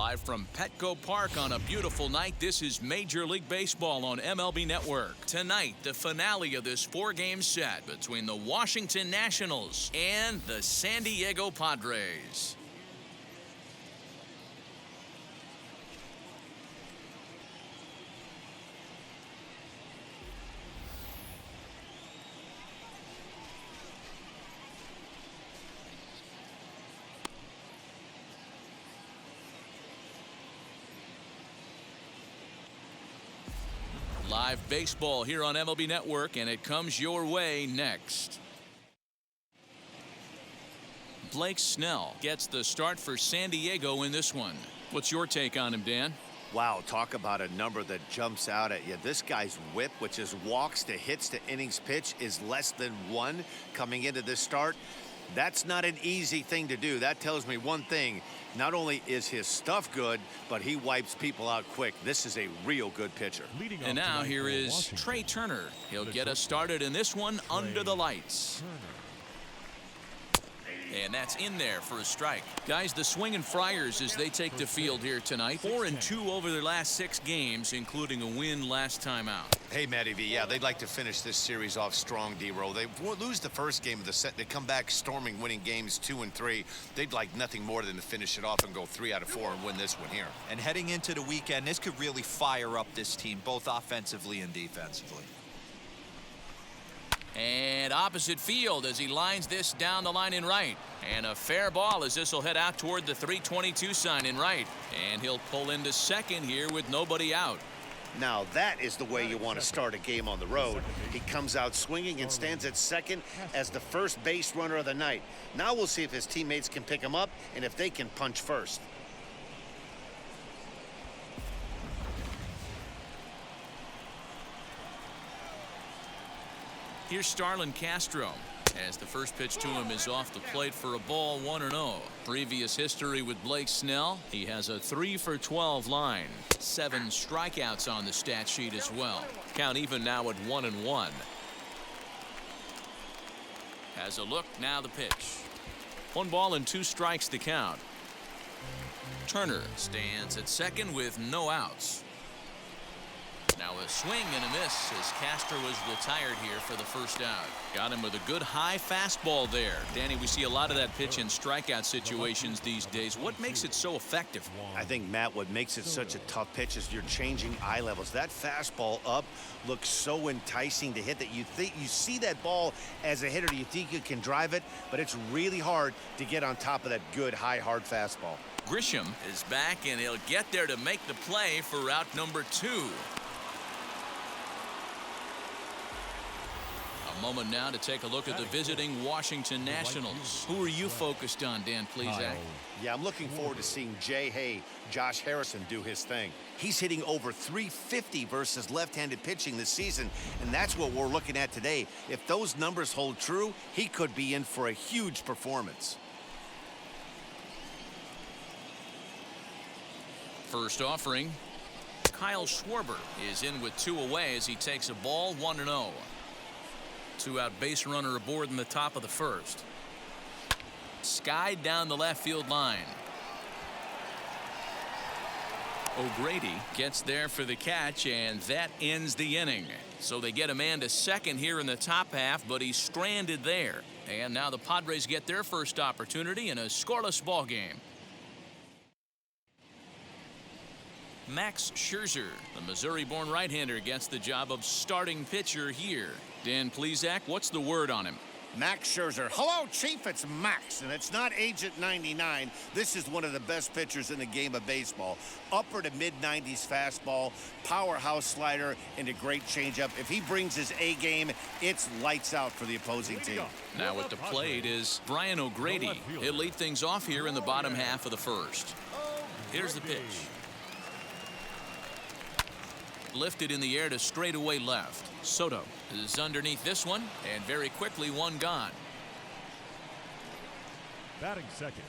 Live from Petco Park on a beautiful night, this is Major League Baseball on MLB Network. Tonight, the finale of this four-game set between the Washington Nationals and the San Diego Padres. Live baseball here on MLB Network, and it comes your way next. Blake Snell gets the start for San Diego in this one. What's your take on him, Dan? Wow, talk about a number that jumps out at you. This guy's whip, which is walks to hits to innings pitch, is less than 1 coming into this start. That's not an easy thing to do. That tells me one thing. Not only is his stuff good, but he wipes people out quick. This is a real good pitcher. And now here is Trey Turner. He'll get us started in this one under the lights. And that's in there for a strike. Guys, the Swinging Friars as they take the field here tonight. 4-2 over their last 6 games, including a win last time out. Hey, Matty V, yeah, they'd like to finish this series off strong, D-Roll. They lose the first game of the set. They come back storming, winning games 2 and 3. They'd like nothing more than to finish it off and go 3 out of 4 and win this one here. And heading into the weekend, this could really fire up this team, both offensively and defensively. And opposite field as he lines this down the line in right. And a fair ball as this will head out toward the 322 sign in right. And he'll pull into second here with nobody out. Now that is the way you want to start a game on the road. He comes out swinging and stands at second as the first base runner of the night. Now we'll see if his teammates can pick him up and if they can punch first. Here's Starlin Castro as the first pitch to him is off the plate for a ball, 1-0. Previous history with Blake Snell, he has a 3-for-12 line. 7 strikeouts on the stat sheet as well. Count even now at 1-1. Has a look, now the pitch. 1 ball and 2 strikes to count. Turner stands at second with no outs. Now a swing and a miss as Castro is retired here for the first out. Got him with a good high fastball there. Danny, we see a lot of that pitch in strikeout situations these days. What makes it so effective? I think, Matt, what makes it such a tough pitch is you're changing eye levels. That fastball up looks so enticing to hit that you think you see that ball as a hitter, you think you can drive it, but it's really hard to get on top of that good high hard fastball. Grisham is back and he'll get there to make the play for route number 2. A moment now to take a look at the visiting Washington Nationals. Who are you focused on, Dan Plesac? Yeah, I'm looking forward to seeing Josh Harrison do his thing. He's hitting over 350 versus left-handed pitching this season, and that's what we're looking at today. If those numbers hold true, he could be in for a huge performance. First offering, Kyle Schwarber is in with 2 away as he takes a ball, 1-0. 2-out base runner aboard in the top of the first. Skied down the left field line. O'Grady gets there for the catch, and that ends the inning. So they get a man to second here in the top half, but he's stranded there. And now the Padres get their first opportunity in a scoreless ball game. Max Scherzer, the Missouri-born right-hander, gets the job of starting pitcher here. Dan Plesac, what's the word on him? Max Scherzer. Hello, Chief. It's Max, and it's not Agent 99. This is one of the best pitchers in the game of baseball. Upper to mid-90s fastball, powerhouse slider, and a great changeup. If he brings his A game, it's lights out for the opposing team. Now at the plate is Brian O'Grady. He'll lead things off here in the bottom half of the first. Here's the pitch. Lifted in the air to straightaway left. Soto is underneath this one, and very quickly 1 gone. Batting second.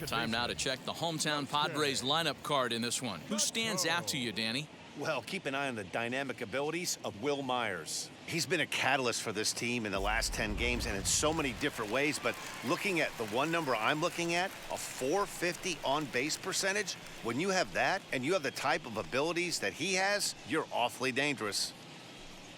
Time now to check the hometown Padres lineup card in this one. Who stands out to you, Danny? Well, keep an eye on the dynamic abilities of Will Myers. He's been a catalyst for this team in the last 10 games and in so many different ways, but looking at the one number I'm looking at, a 450 on-base percentage, when you have that and you have the type of abilities that he has, you're awfully dangerous.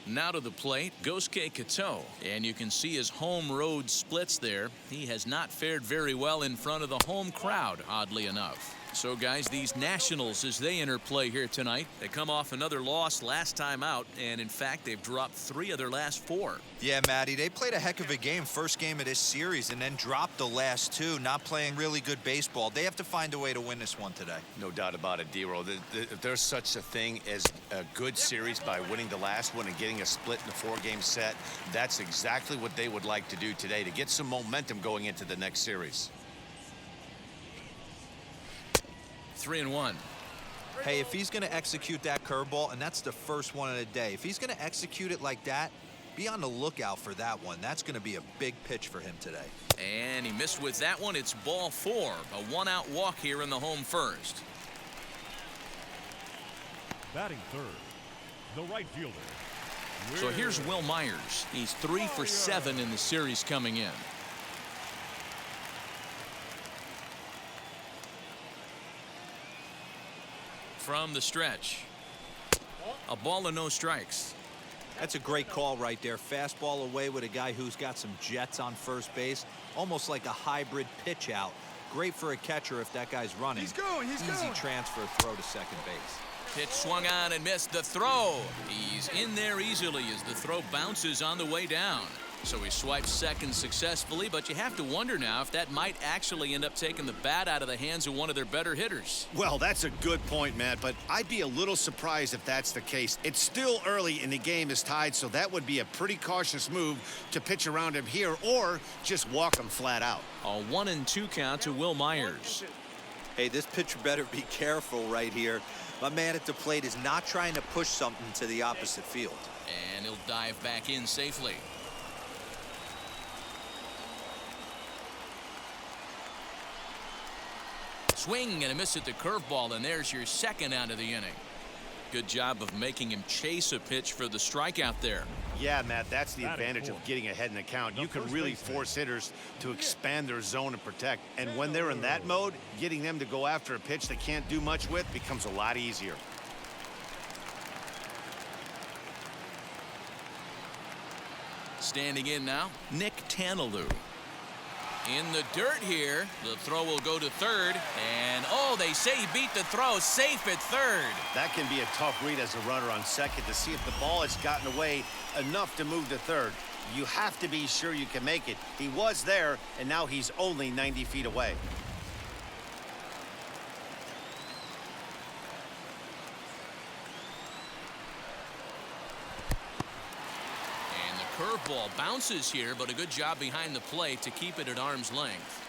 Now to the plate, Gosuke Kato, and you can see his home road splits there. He has not fared very well in front of the home crowd, oddly enough. So, guys, these Nationals, as they enter play here tonight, they come off another loss last time out, and in fact, they've dropped 3 of their last 4. Yeah, Matty, they played a heck of a game first game of this series and then dropped the last 2, not playing really good baseball. They have to find a way to win this one today. No doubt about it, D-Roll. If there's such a thing as a good series by winning the last one and getting a split in the 4-game set, that's exactly what they would like to do today to get some momentum going into the next series. 3-1. Hey, if he's going to execute that curveball, and that's the first one of the day, if he's going to execute it like that, be on the lookout for that one. That's going to be a big pitch for him today. And he missed with that one. It's ball 4. A 1-out walk here in the home first. Batting third, the right fielder. So here's Will Myers. He's 3 for 7 in the series coming in. From the stretch, a ball and no strikes. That's a great call right there. Fastball away with a guy who's got some jets on first base, almost like a hybrid pitch out. Great for a catcher if that guy's running. He's going. Easy transfer throw to second base. Pitch swung on and missed. The throw. He's in there easily as the throw bounces on the way down. So he swipes second successfully, but you have to wonder now if that might actually end up taking the bat out of the hands of one of their better hitters. Well, that's a good point, Matt, but I'd be a little surprised if that's the case. It's still early and the game is tied, so that would be a pretty cautious move to pitch around him here or just walk him flat out. A 1-2 count to Will Myers. Hey, this pitcher better be careful right here. My man at the plate is not trying to push something to the opposite field. And he'll dive back in safely. Swing and a miss at the curveball, and there's your second out of the inning. Good job of making him chase a pitch for the strikeout there. Yeah, Matt, that's the advantage of getting ahead in the count. You can really force hitters to expand their zone and protect. And when they're in that mode, getting them to go after a pitch they can't do much with becomes a lot easier. Standing in now, Nick Tanalou. In the dirt here, the throw will go to third, and oh, they say he beat the throw, safe at third. That can be a tough read as a runner on second to see if the ball has gotten away enough to move to third. You have to be sure you can make it. He was there, and now he's only 90 feet away. Curveball bounces here, but a good job behind the plate to keep it at arm's length.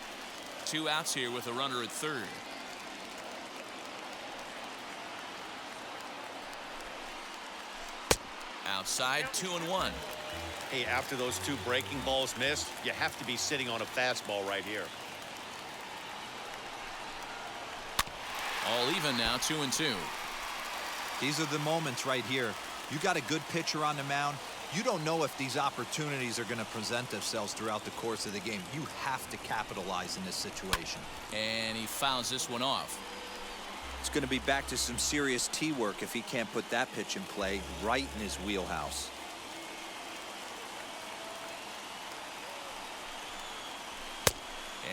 2 outs here with a runner at third. Outside, 2-1. Hey, after those 2 breaking balls missed, you have to be sitting on a fastball right here. All even now, 2-2. These are the moments right here. You got a good pitcher on the mound. You don't know if these opportunities are going to present themselves throughout the course of the game. You have to capitalize in this situation. And he fouls this one off. It's going to be back to some serious tee work if he can't put that pitch in play right in his wheelhouse.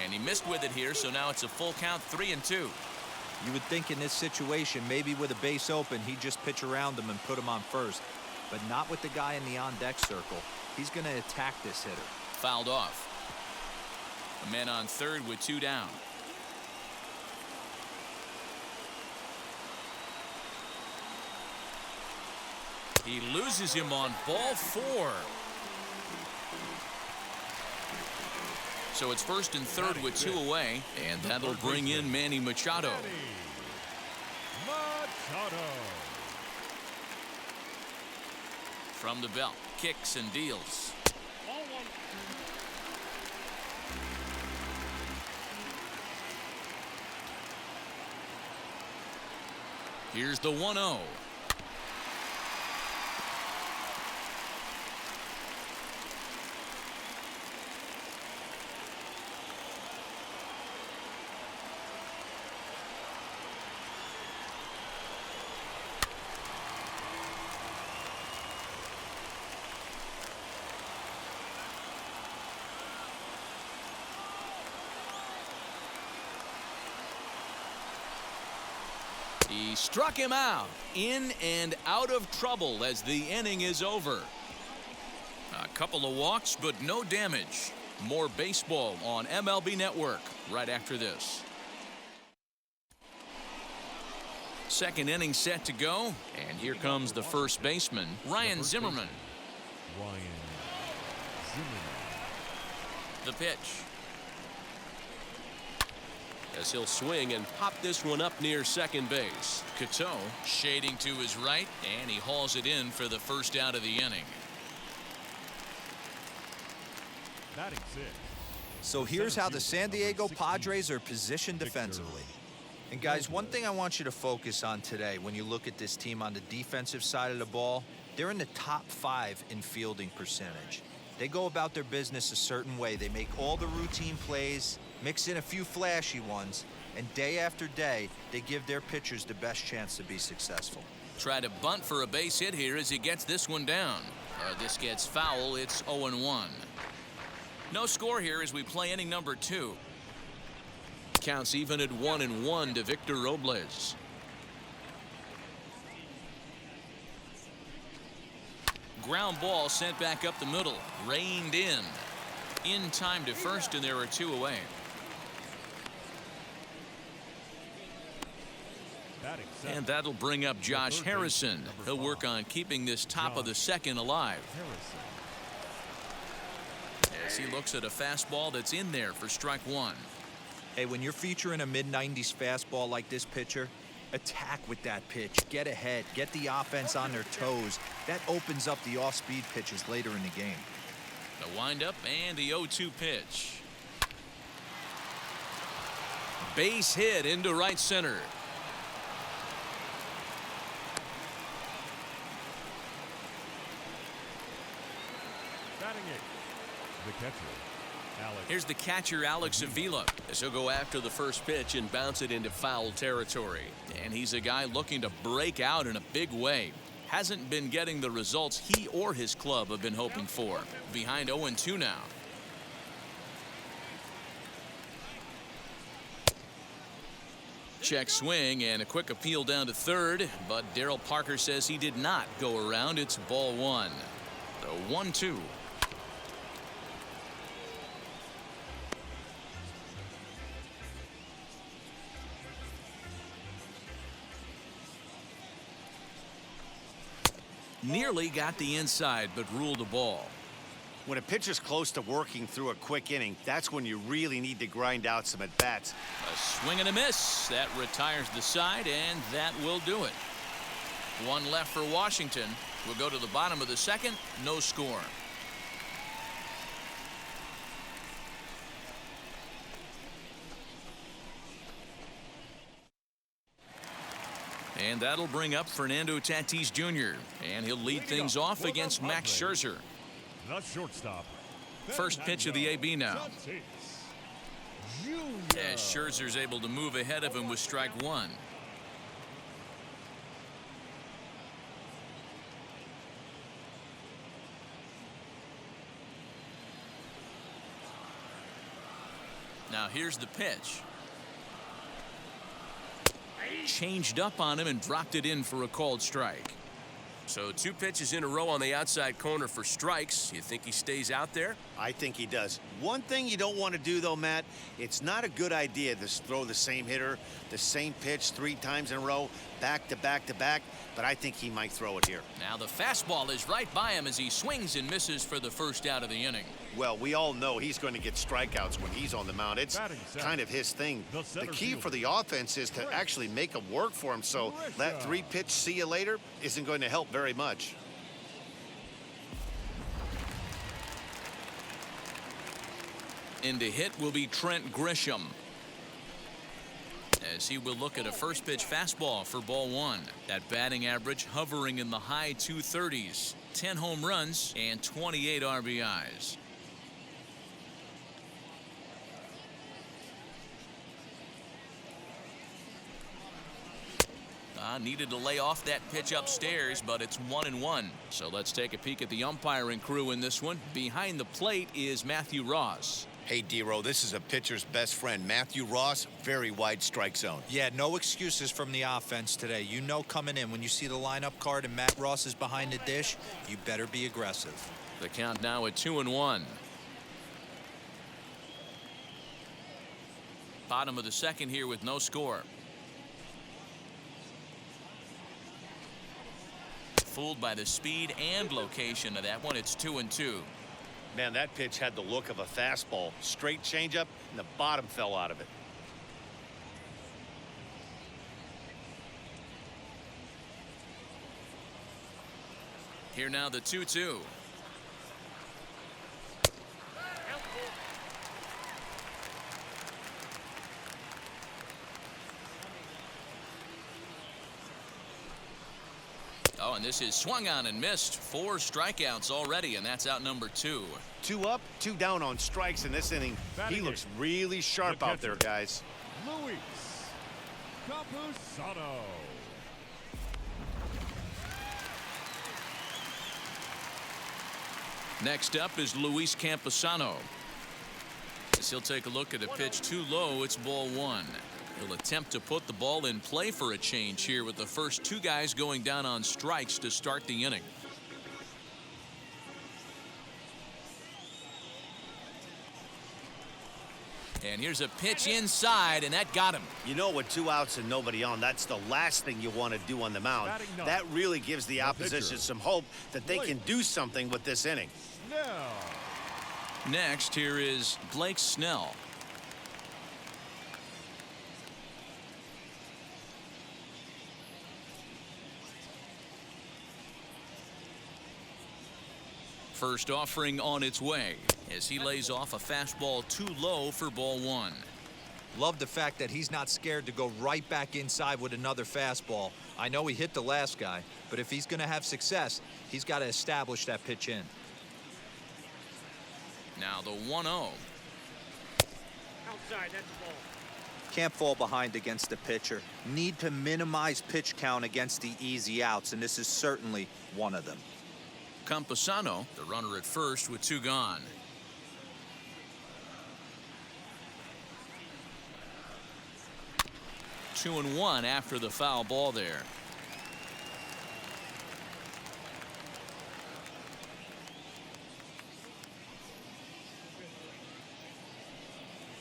And he missed with it here, so now it's a full count, 3-2. You would think in this situation, maybe with a base open, he'd just pitch around him and put him on first. But not with the guy in the on-deck circle. He's going to attack this hitter. Fouled off. A man on third with 2 down. He loses him on ball 4. So it's first and third with 2 away, and that'll bring in Manny Machado. From the belt, kicks and deals. Here's the 1-0. He struck him out. In and out of trouble as the inning is over. A couple of walks, but no damage. More baseball on MLB Network right after this. Second inning set to go, and here comes the first baseman, Ryan Zimmerman. Ryan Zimmerman. The pitch. As he'll swing and pop this one up near second base. Cato shading to his right, and he hauls it in for the first out of the inning. Batting six. So here's how the San Diego Padres are positioned defensively. And guys, one thing I want you to focus on today when you look at this team on the defensive side of the ball, they're in the top 5 in fielding percentage. They go about their business a certain way. They make all the routine plays, mix in a few flashy ones, and day after day, they give their pitchers the best chance to be successful. Try to bunt for a base hit here as he gets this one down. This gets foul. It's 0-1. No score here as we play inning number 2. Counts even at 1-1 to Victor Robles. Ground ball sent back up the middle. Reined in. In time to first, and there are 2 away. Batting seven. And that'll bring up Josh Harrison. He'll work on keeping this top of the second alive. Harrison. As he looks at a fastball that's in there for strike 1. Hey, when you're featuring a mid-90s fastball like this pitcher, attack with that pitch. Get ahead. Get the offense on their toes. That opens up the off-speed pitches later in the game. The windup and the 0-2 pitch. Base hit into right center. Batting eight. The catcher, Alex. Here's the catcher, Alex Avila, as he'll go after the first pitch and bounce it into foul territory. And he's a guy looking to break out in a big way. Hasn't been getting the results he or his club have been hoping for. Behind 0-2 now. Check swing and a quick appeal down to third, but Darryl Parker says he did not go around. It's ball 1. The 1-2. Nearly got the inside, but ruled a ball. When a pitcher's close to working through a quick inning, that's when you really need to grind out some at-bats. A swing and a miss. That retires the side, and that will do it. 1 left for Washington. We'll go to the bottom of the second. No score. And that'll bring up Fernando Tatis Jr. And he'll lead things off against Max Scherzer. The shortstop. First pitch of the AB now. Tatis As Scherzer's able to move ahead of him with strike 1. Now here's the pitch. Changed up on him and dropped it in for a called strike. So 2 pitches in a row on the outside corner for strikes. You think he stays out there? I think he does. One thing you don't want to do, though, Matt, it's not a good idea to throw the same hitter, the same pitch 3 times in a row, back to back to back, but I think he might throw it here. Now the fastball is right by him as he swings and misses for the first out of the inning. Well, we all know he's going to get strikeouts when he's on the mound. It's kind of his thing. The key for the offense is to actually make him work for him, so that 3-pitch see you later isn't going to help very much. In to hit will be Trent Grisham, as he will look at a first pitch fastball for ball 1. That batting average hovering in the high 230s. 10 home runs and 28 RBIs. Needed to lay off that pitch upstairs, but it's 1-1. So let's take a peek at the umpiring crew in this one. Behind the plate is Matthew Ross. Hey, D-Row, this is a pitcher's best friend. Matthew Ross, very wide strike zone. Yeah, no excuses from the offense today. You know coming in, when you see the lineup card and Matt Ross is behind the dish, you better be aggressive. The count now at 2-1. Bottom of the second here with no score. Fooled by the speed and location of that one. It's 2-2. Man, that pitch had the look of a fastball. Straight changeup, and the bottom fell out of it. Here now the 2-2. Oh, and this is swung on and missed. 4 strikeouts already, and that's out number 2. 2 up, 2 down on strikes in this inning. He looks really sharp out there, guys. Luis Campusano. Next up is Luis Campusano. As he'll take a look at a pitch too low, it's ball 1. He'll attempt to put the ball in play for a change here with the first 2 guys going down on strikes to start the inning. And here's a pitch inside, and that got him. You know, with 2 outs and nobody on, that's the last thing you want to do on the mound. That really gives the opposition some hope that they can do something with this inning. Next, here is Blake Snell. First offering on its way as he lays off a fastball too low for ball 1. Love the fact that he's not scared to go right back inside with another fastball. I know he hit the last guy, but if he's going to have success, he's got to establish that pitch in. Now the 1-0. Outside, that's the ball. Can't fall behind against the pitcher. Need to minimize pitch count against the easy outs, and this is certainly one of them. Campusano, the runner at first with 2 gone. Two and 1 after the foul ball there.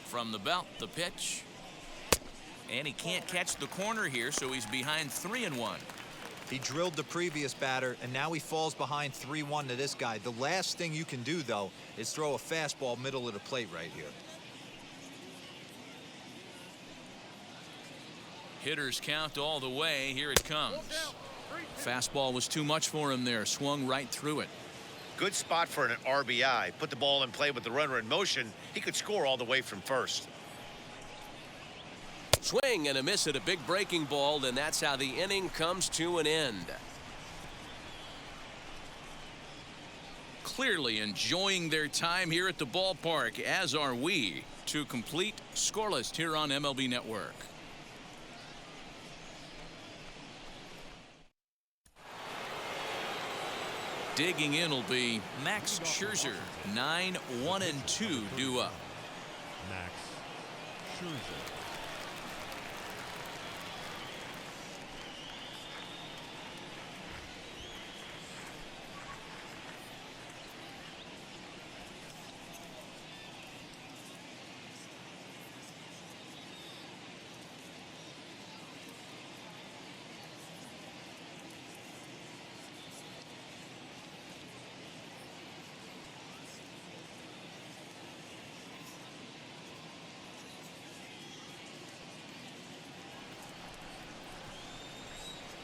From the belt, the pitch. And he can't catch the corner here, so he's behind 3-1. He drilled the previous batter, and now he falls behind 3-1 to this guy. The last thing you can do, though, is throw a fastball middle of the plate right here. Hitters count all the way. Here it comes. Fastball was too much for him there. Swung right through it. Good spot for an RBI. Put the ball in play with the runner in motion. He could score all the way from first. Swing and a miss at a big breaking ball, and that's how the inning comes to an end. Clearly enjoying their time here at the ballpark, as are we. To complete scoreless here on MLB Network. Digging in will be Max Scherzer. 9-1-2 due up. Max Scherzer.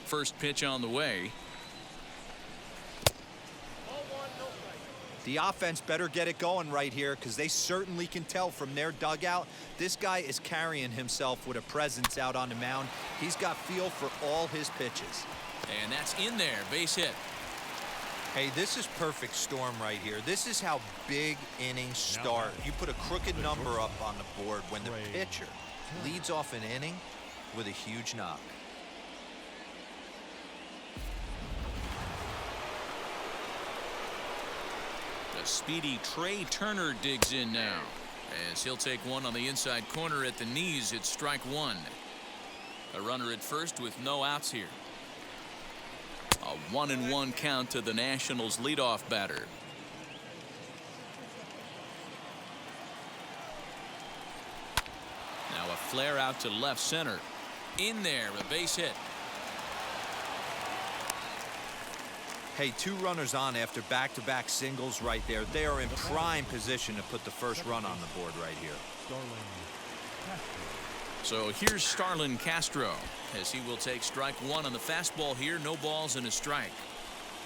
First pitch on the way. The offense better get it going right here, because they certainly can tell from their dugout this guy is carrying himself with a presence out on the mound. He's got feel for all his pitches. And that's in there. Base hit. Hey, this is perfect storm right here. This is how big innings start. You put a crooked number up on the board when the pitcher leads off an inning with a huge knock. The speedy Trey Turner digs in now. As he'll take one on the inside corner at the knees, it's strike one. A runner at first with no outs here. A 1-1 count to the Nationals leadoff batter. Now a flare out to left center. In there, a base hit. Hey, 2 runners on after back-to-back singles right there. They are in prime position to put the first run on the board right here. So here's Starlin Castro as he will take strike one on the fastball here. No balls and a strike.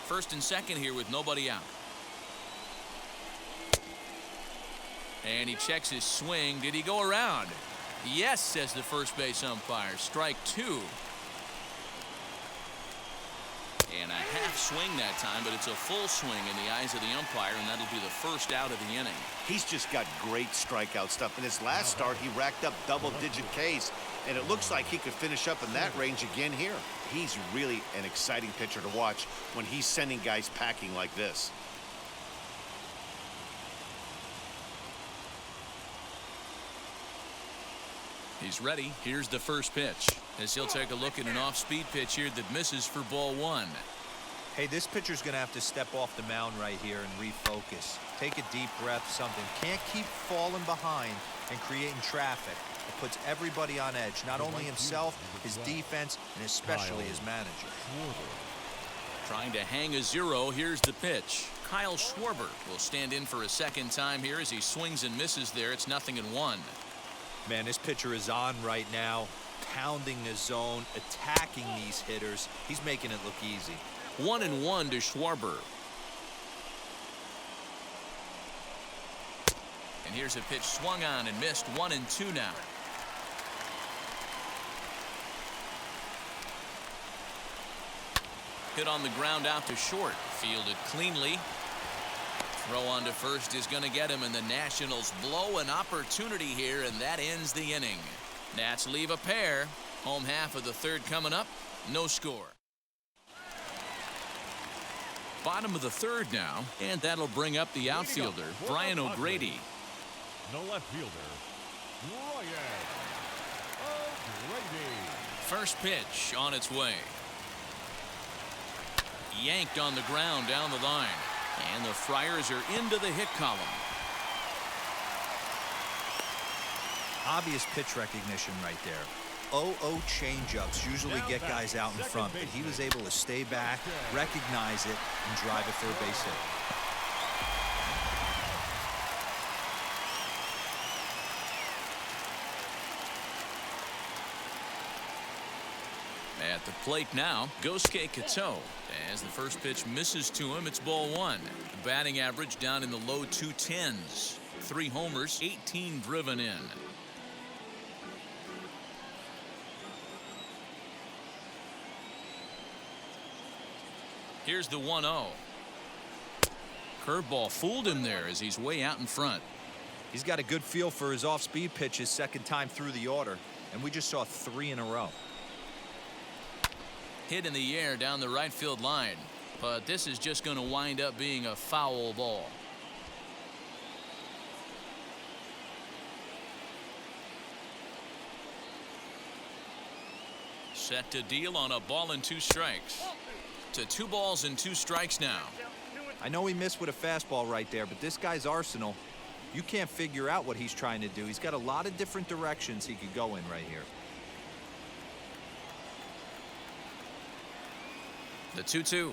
First and second here with nobody out. And he checks his swing. Did he go around? Yes, says the first base umpire. Strike two. And a half swing that time, but it's a full swing in the eyes of the umpire, and that'll be the first out of the inning. He's just got great strikeout stuff. In his last start, he racked up double-digit Ks, and it looks like he could finish up in that range again here. He's really an exciting pitcher to watch when he's sending guys packing like this. He's ready. Here's the first pitch as he'll take a look at an off-speed pitch here that misses for ball one. Hey, this pitcher's going to have to step off the mound right here and refocus. Take a deep breath, something. Can't keep falling behind and creating traffic. It puts everybody on edge, not only himself, his defense, and especially his manager. Trying to hang a zero. Here's the pitch. Kyle Schwarber will stand in for a second time here as he swings and misses there. It's 0-1. Man, this pitcher is on right now, pounding the zone, attacking these hitters. He's making it look easy. 1-1 to Schwarber. And here's a pitch swung on and missed. 1-2 now. Hit on the ground out to short. Fielded cleanly. Throw on to first is going to get him, and the Nationals blow an opportunity here, and that ends the inning. Nats leave a pair. Home half of the third coming up. No score. Bottom of the third now, and that'll bring up the outfielder, Brian O'Grady. The left fielder, Brian O'Grady. First pitch on its way. Yanked on the ground down the line. And the Friars are into the hit column. Obvious pitch recognition right there. 0-0 changeups usually get guys out in front, but he was able to stay back, recognize it, and drive it for a base hit. At the plate now, Gosuke Kato. As the first pitch misses to him, it's ball one. The batting average down in the low 210s. 3 homers, 18 driven in. Here's the 1-0. Curveball fooled him there as he's way out in front. He's got a good feel for his off-speed pitches second time through the order, and we just saw 3 in a row. Hit in the air down the right field line, but this is just going to wind up being a foul ball. Set to deal on a ball and 2 strikes. To 2 balls and 2 strikes now. I know he missed with a fastball right there, but this guy's arsenal, you can't figure out what he's trying to do. He's got a lot of different directions he could go in right here. The 2-2.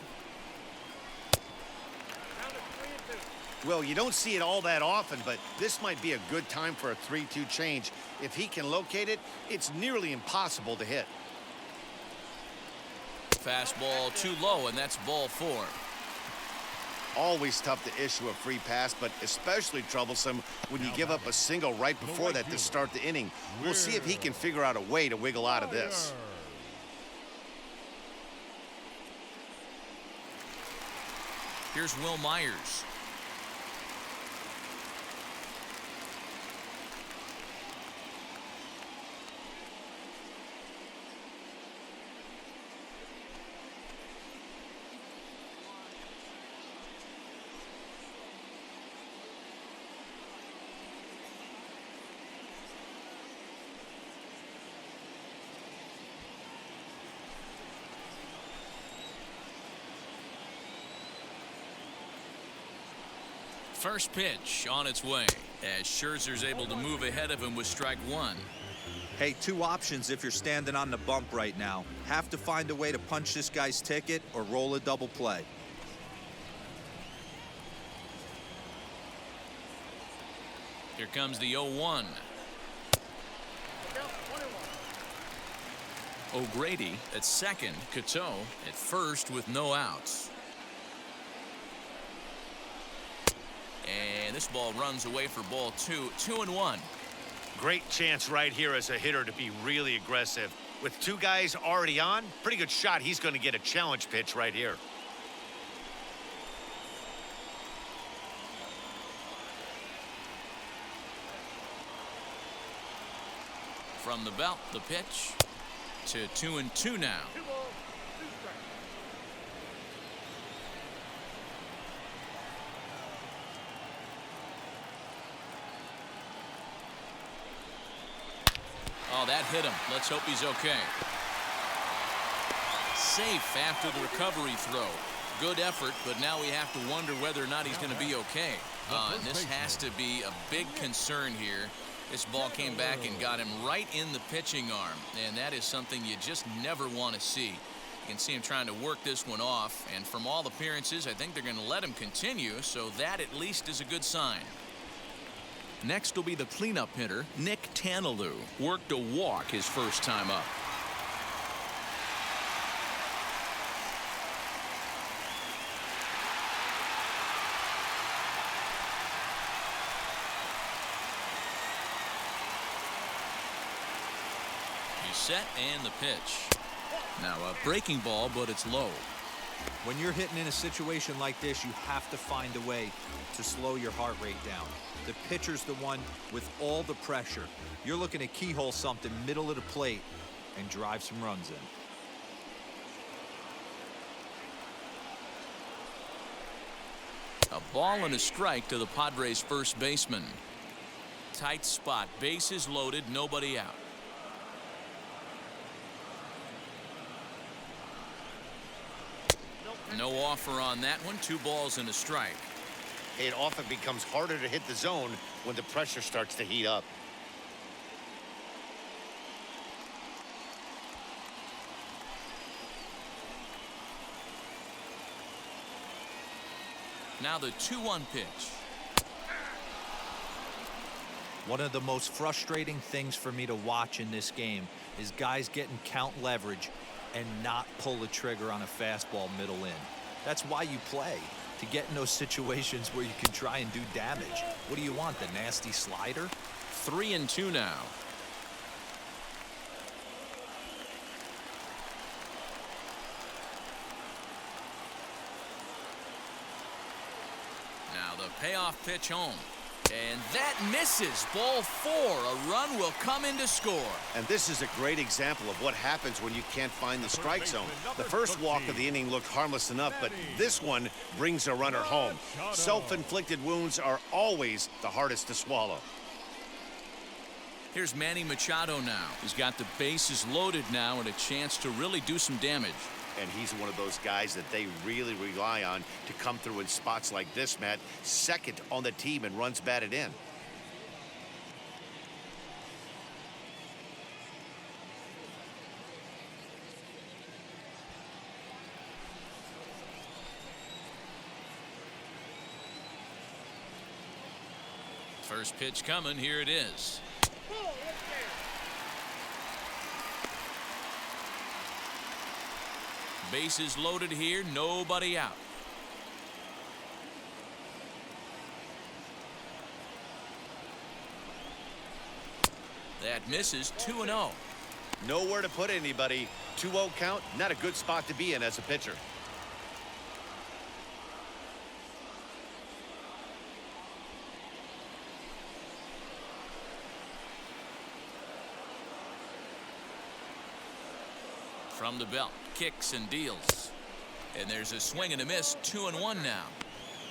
Well, you don't see it all that often, but this might be a good time for a 3-2 change. If he can locate it, it's nearly impossible to hit. Fastball too low, and that's ball 4. Always tough to issue a free pass, but especially troublesome when you give up a single right before that to start the inning. We'll see if he can figure out a way to wiggle out of this. Here's Will Myers. First pitch on its way as Scherzer's able to move ahead of him with strike one. Hey, two options if you're standing on the bump right now. Have to find a way to punch this guy's ticket or roll a double play. Here comes the 0-1. O'Grady at second, Cateau at first with no outs. And this ball runs away for ball two. 2-1. Great chance right here as a hitter to be really aggressive. With two guys already on, pretty good shot. He's going to get a challenge pitch right here. From the belt, the pitch to 2-2 now. Oh, that hit him. Let's hope he's okay. Safe after the recovery throw. Good effort, but now we have to wonder whether or not he's going to be okay. And this has to be a big concern here. This ball came back and got him right in the pitching arm, and that is something you just never want to see. You can see him trying to work this one off, and from all appearances, I think they're going to let him continue, so that at least is a good sign. Next will be the cleanup hitter, Nick Tanalou. Worked a walk his first time up. He's set and the pitch. Now a breaking ball, but it's low. When you're hitting in a situation like this, you have to find a way to slow your heart rate down. The pitcher's the one with all the pressure. You're looking to keyhole something middle of the plate and drive some runs in. A ball and a strike to the Padres' first baseman. Tight spot, bases loaded, nobody out. No offer on that one. 2 balls and a strike. It often becomes harder to hit the zone when the pressure starts to heat up. Now the 2-1 pitch. One of the most frustrating things for me to watch in this game is guys getting count leverage and not pull the trigger on a fastball middle in. That's why you play, to get in those situations where you can try and do damage. What do you want, the nasty slider? 3-2 now. Now the payoff pitch home. And that misses. Ball 4. A run will come in to score. And this is a great example of what happens when you can't find the strike zone. The first walk of the inning looked harmless enough, but this one brings a runner home. Self-inflicted wounds are always the hardest to swallow. Here's Manny Machado now. He's got the bases loaded now and a chance to really do some damage. And he's one of those guys that they really rely on to come through in spots like this, Matt. Second on the team and runs batted in. First pitch coming. Here it is. Bases loaded here, nobody out. That misses. 2-0. Nowhere to put anybody. 2-0 count, not a good spot to be in as a pitcher. From the belt, kicks and deals. And there's a swing and a miss. 2-1 now.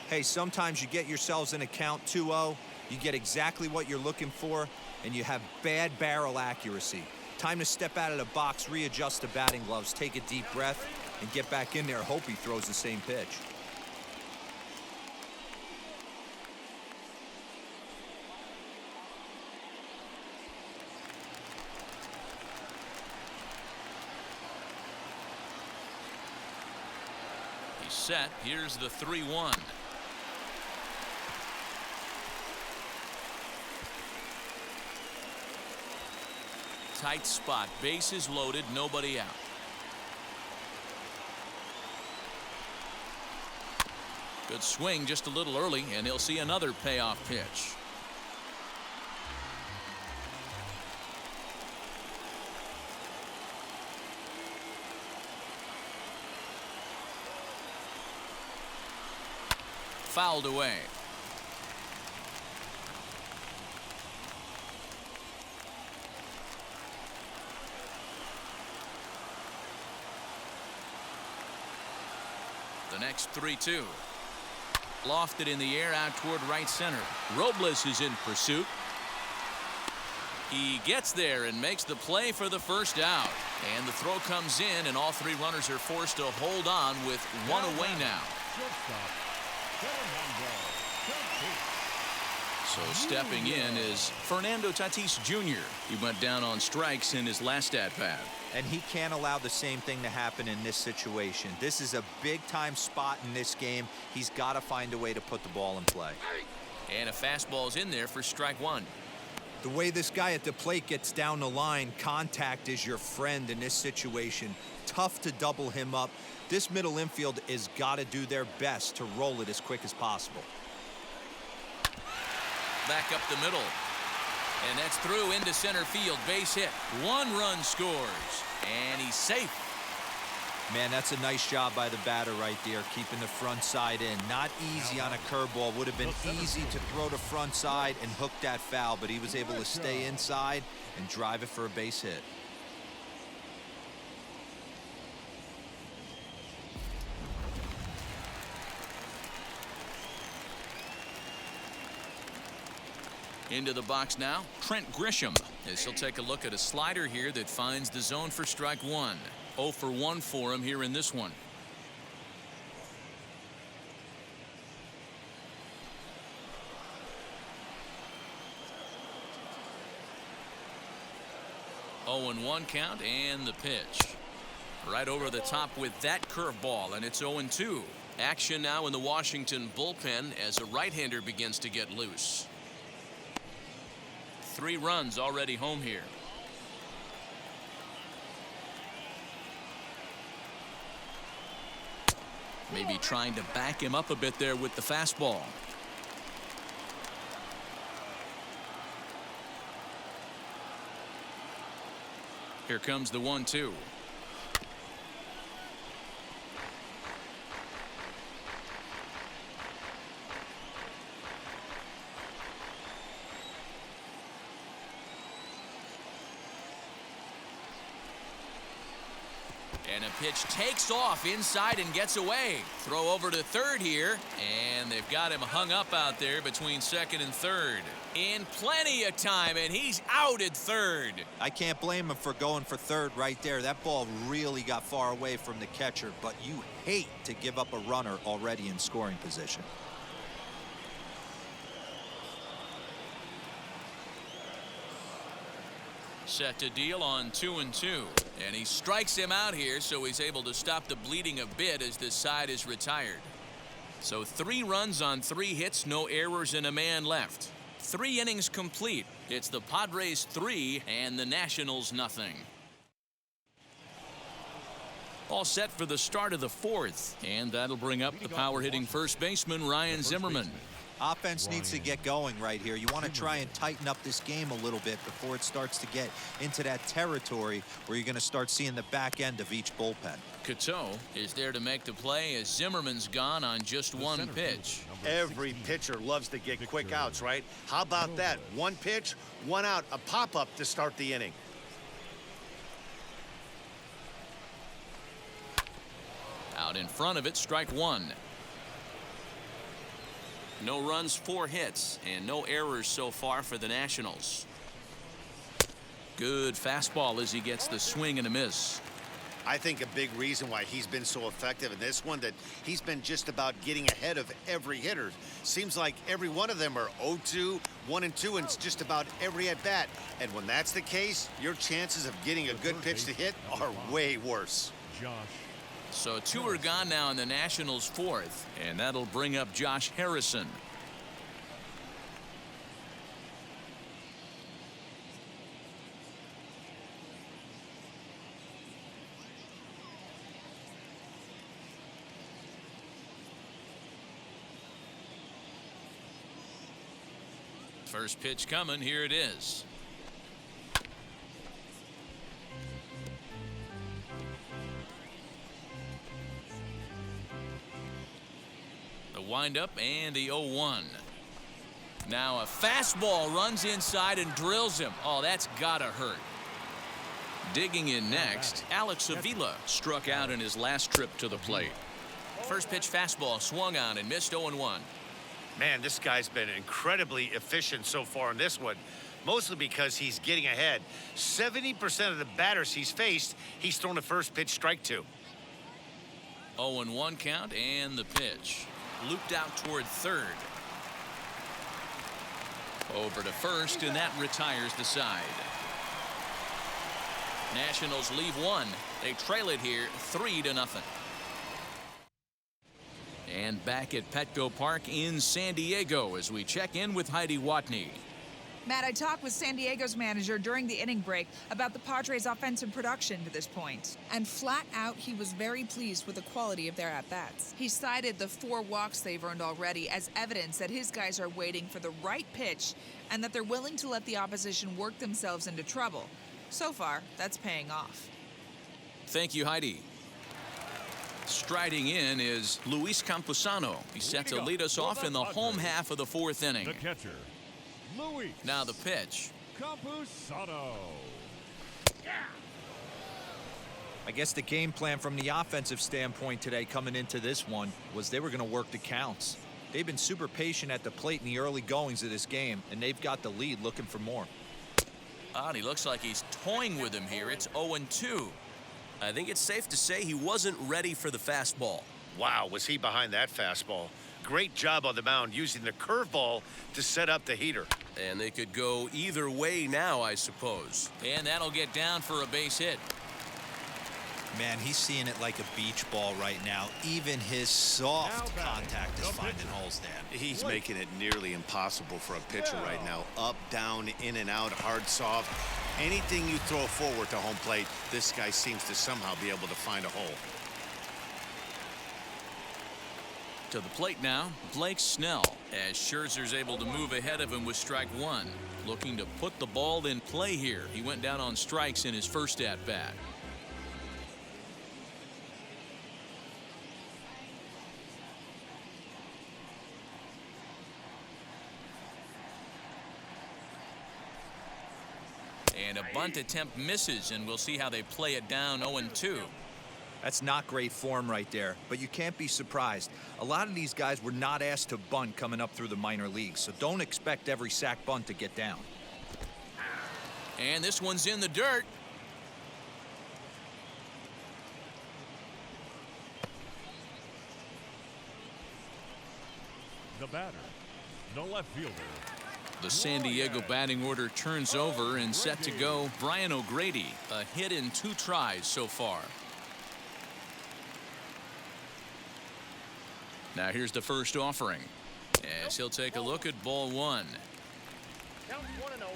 Hey, sometimes you get yourselves in a count 2-0, you get exactly what you're looking for, and you have bad barrel accuracy. Time to step out of the box, readjust the batting gloves, take a deep breath, and get back in there. Hope he throws the same pitch. set. Here's the 3-1. Tight spot, bases loaded, nobody out. Good swing just a little early, and he'll see another payoff pitch. Fouled away. The next 3-2. Lofted in the air out toward right center. Robles is in pursuit. He gets there and makes the play for the first out. And the throw comes in, and all three runners are forced to hold on with one away now. So stepping in is Fernando Tatis Jr. He went down on strikes in his last at-bat. And he can't allow the same thing to happen in this situation. This is a big-time spot in this game. He's got to find a way to put the ball in play. And a fastball's in there for strike one. The way this guy at the plate gets down the line, contact is your friend in this situation. Tough to double him up. This middle infield has got to do their best to roll it as quick as possible. Back up the middle. And that's through into center field. Base hit. One run scores. And he's safe. Man, that's a nice job by the batter right there, keeping the front side in. Not easy on a curveball. Would have been easy to throw the front side and hook that foul, but he was able to stay inside and drive it for a base hit. Into the box now, Trent Grisham, as he'll take a look at a slider here that finds the zone for strike one. 0 for 1 for him here in this one. Oh, and 1 count, and the pitch. Right over the top with that curveball, and it's 0-2. Action now in the Washington bullpen as a right-hander begins to get loose. 3 runs already home here. Maybe trying to back him up a bit there with the fastball. Here comes the 1-2. And a pitch takes off inside and gets away. Throw over to third here, and they've got him hung up out there between second and third. In plenty of time, and he's out at third. I can't blame him for going for third right there. That ball really got far away from the catcher, but you hate to give up a runner already in scoring position. Set to deal on 2-2, and he strikes him out here, so he's able to stop the bleeding a bit as this side is retired. So 3 runs on 3 hits, no errors, and a man left. 3 innings complete. It's the Padres 3 and the Nationals nothing. All set for the start of the 4th, and that'll bring up the power-hitting first baseman Ryan Zimmerman. Offense needs to get going right here. You want to try and tighten up this game a little bit before it starts to get into that territory where you're going to start seeing the back end of each bullpen. Cateau is there to make the play as Zimmerman's gone on just 1 pitch. Every pitcher loves to get quick outs, right? How about that? 1 pitch, 1 out, a pop-up to start the inning. Out in front of it, strike 1. No runs, 4 hits, and no errors so far for the Nationals. Good fastball as he gets the swing and a miss. I think a big reason why he's been so effective in this one, that he's been just about getting ahead of every hitter. Seems like every one of them are 0-2, 1-2, and it's just about every at-bat. And when that's the case, your chances of getting a good pitch to hit are way worse. Josh So 2 are gone now in the Nationals' fourth, and that'll bring up Josh Harrison. First pitch coming. Here it is. The windup and the 0-1. Now a fastball runs inside and drills him. Oh, that's gotta hurt. Digging in next, Alex Avila struck out in his last trip to the plate. First pitch fastball swung on and missed. 0-1. Man, this guy's been incredibly efficient so far in this one, mostly because he's getting ahead. 70% of the batters he's faced, he's thrown a first pitch strike to. 0-1 count and the pitch. Looped out toward third. Over to first, and that retires the side. Nationals leave one. They trail it here 3-0. And back at Petco Park in San Diego as we check in with Heidi Watney. Matt, I talked with San Diego's manager during the inning break about the Padres' offensive production to this point. And flat out, he was very pleased with the quality of their at-bats. He cited the 4 walks they've earned already as evidence that his guys are waiting for the right pitch and that they're willing to let the opposition work themselves into trouble. So far, that's paying off. Thank you, Heidi. Striding in is Luis Campusano. He's set to lead us off in the home half of the 4th inning. The catcher, Luis. Now the pitch. Campusano. I guess the game plan from the offensive standpoint today coming into this one was they were going to work the counts. They've been super patient at the plate in the early goings of this game, and they've got the lead looking for more. And he looks like he's toying with him here. It's 0-2. I think it's safe to say he wasn't ready for the fastball. Wow, was he behind that fastball. Great job on the mound using the curveball to set up the heater. And they could go either way now, I suppose. And that'll get down for a base hit. Man, he's seeing it like a beach ball right now. Even his soft contact is finding holes there. He's making it nearly impossible for a pitcher right now. Up, down, in and out, hard, soft. Anything you throw forward to home plate, this guy seems to somehow be able to find a hole. To the plate now, Blake Snell, as Scherzer's able to move ahead of him with strike 1. Looking to put the ball in play here. He went down on strikes in his first at-bat. And a bunt attempt misses, and we'll see how they play it down. 0-2. That's not great form right there, but you can't be surprised. A lot of these guys were not asked to bunt coming up through the minor leagues, so don't expect every sack bunt to get down. And this one's in the dirt. The batter, the left fielder. The San Diego batting order turns over, and set to go Brian O'Grady. A hit in 2 tries so far. Now here's the first offering, as he'll take a look at ball 1. Count 1-0.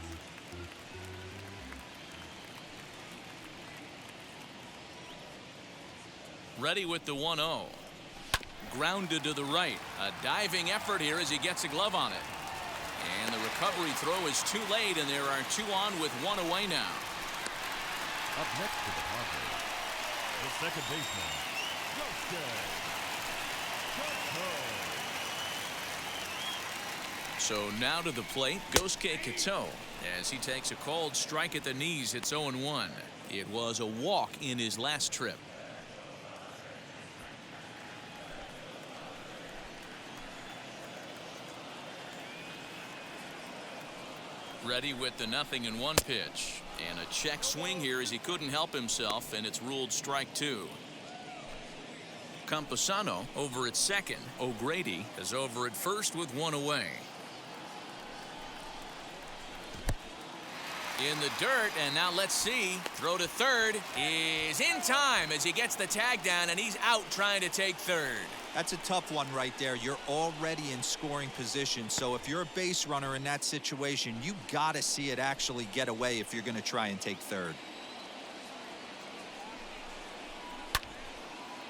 Ready with the 1-0. Grounded to the right. A diving effort here as he gets a glove on it. And the recovery throw is too late, and there are 2 on with 1 away now. Up next to the Padres, the second baseman, So now to the plate, Gosuke Kato, as he takes a called strike at the knees. It's 0-1. It was a walk in his last trip. Ready with the 0-1 pitch. And a check swing here as he couldn't help himself, and it's ruled strike 2. Campusano over at second. O'Grady is over at first with 1 away. in the dirt, and now let's see. Throw to third is in time as he gets the tag down, and he's out trying to take third. That's a tough one right there. You're already in scoring position, so if you're a base runner in that situation, you got to see it actually get away if you're going to try and take third.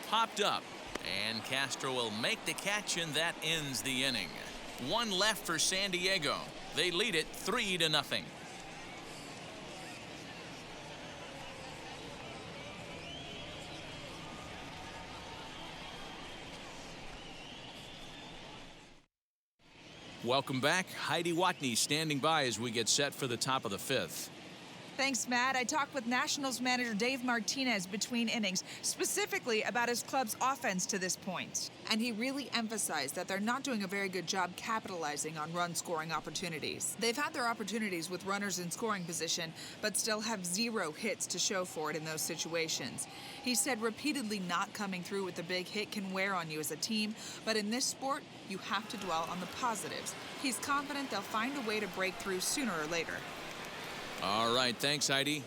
Popped up, and Castro will make the catch, and that ends the inning. One left for San Diego. They lead it 3-0. Welcome back. Heidi Watney standing by as we get set for the top of the fifth. Thanks, Matt. I talked with Nationals manager Dave Martinez between innings, specifically about his club's offense to this point. And he really emphasized that they're not doing a very good job capitalizing on run-scoring opportunities. They've had their opportunities with runners in scoring position, but still have 0 hits to show for it in those situations. He said repeatedly not coming through with a big hit can wear on you as a team, but in this sport, you have to dwell on the positives. He's confident they'll find a way to break through sooner or later. All right, thanks, Heidi.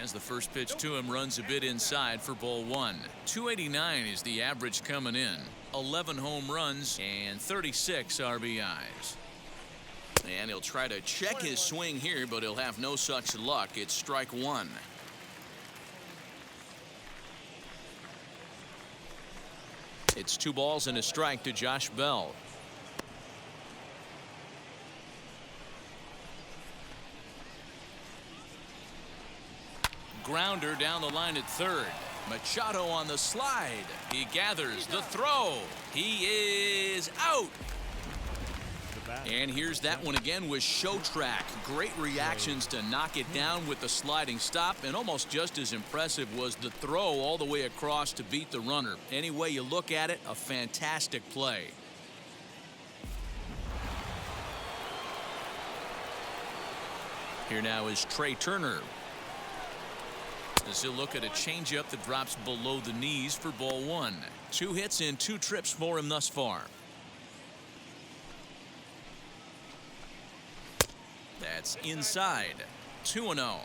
As the first pitch to him runs a bit inside for ball 1. 289 is the average coming in. 11 home runs and 36 RBIs. And he'll try to check his swing here, but he'll have no such luck. It's strike 1. It's 2 balls and a strike to Josh Bell. Grounder down the line at third. Machado on the slide. He gathers the throw. He is out. And here's that one again with Show Track. Great reactions to knock it down with the sliding stop, and almost just as impressive was the throw all the way across to beat the runner. Any way you look at it, a fantastic play. Here now is Trey Turner. As he'll look at a changeup that drops below the knees for ball 1. 2 hits and 2 trips for him thus far. That's inside. 2-0.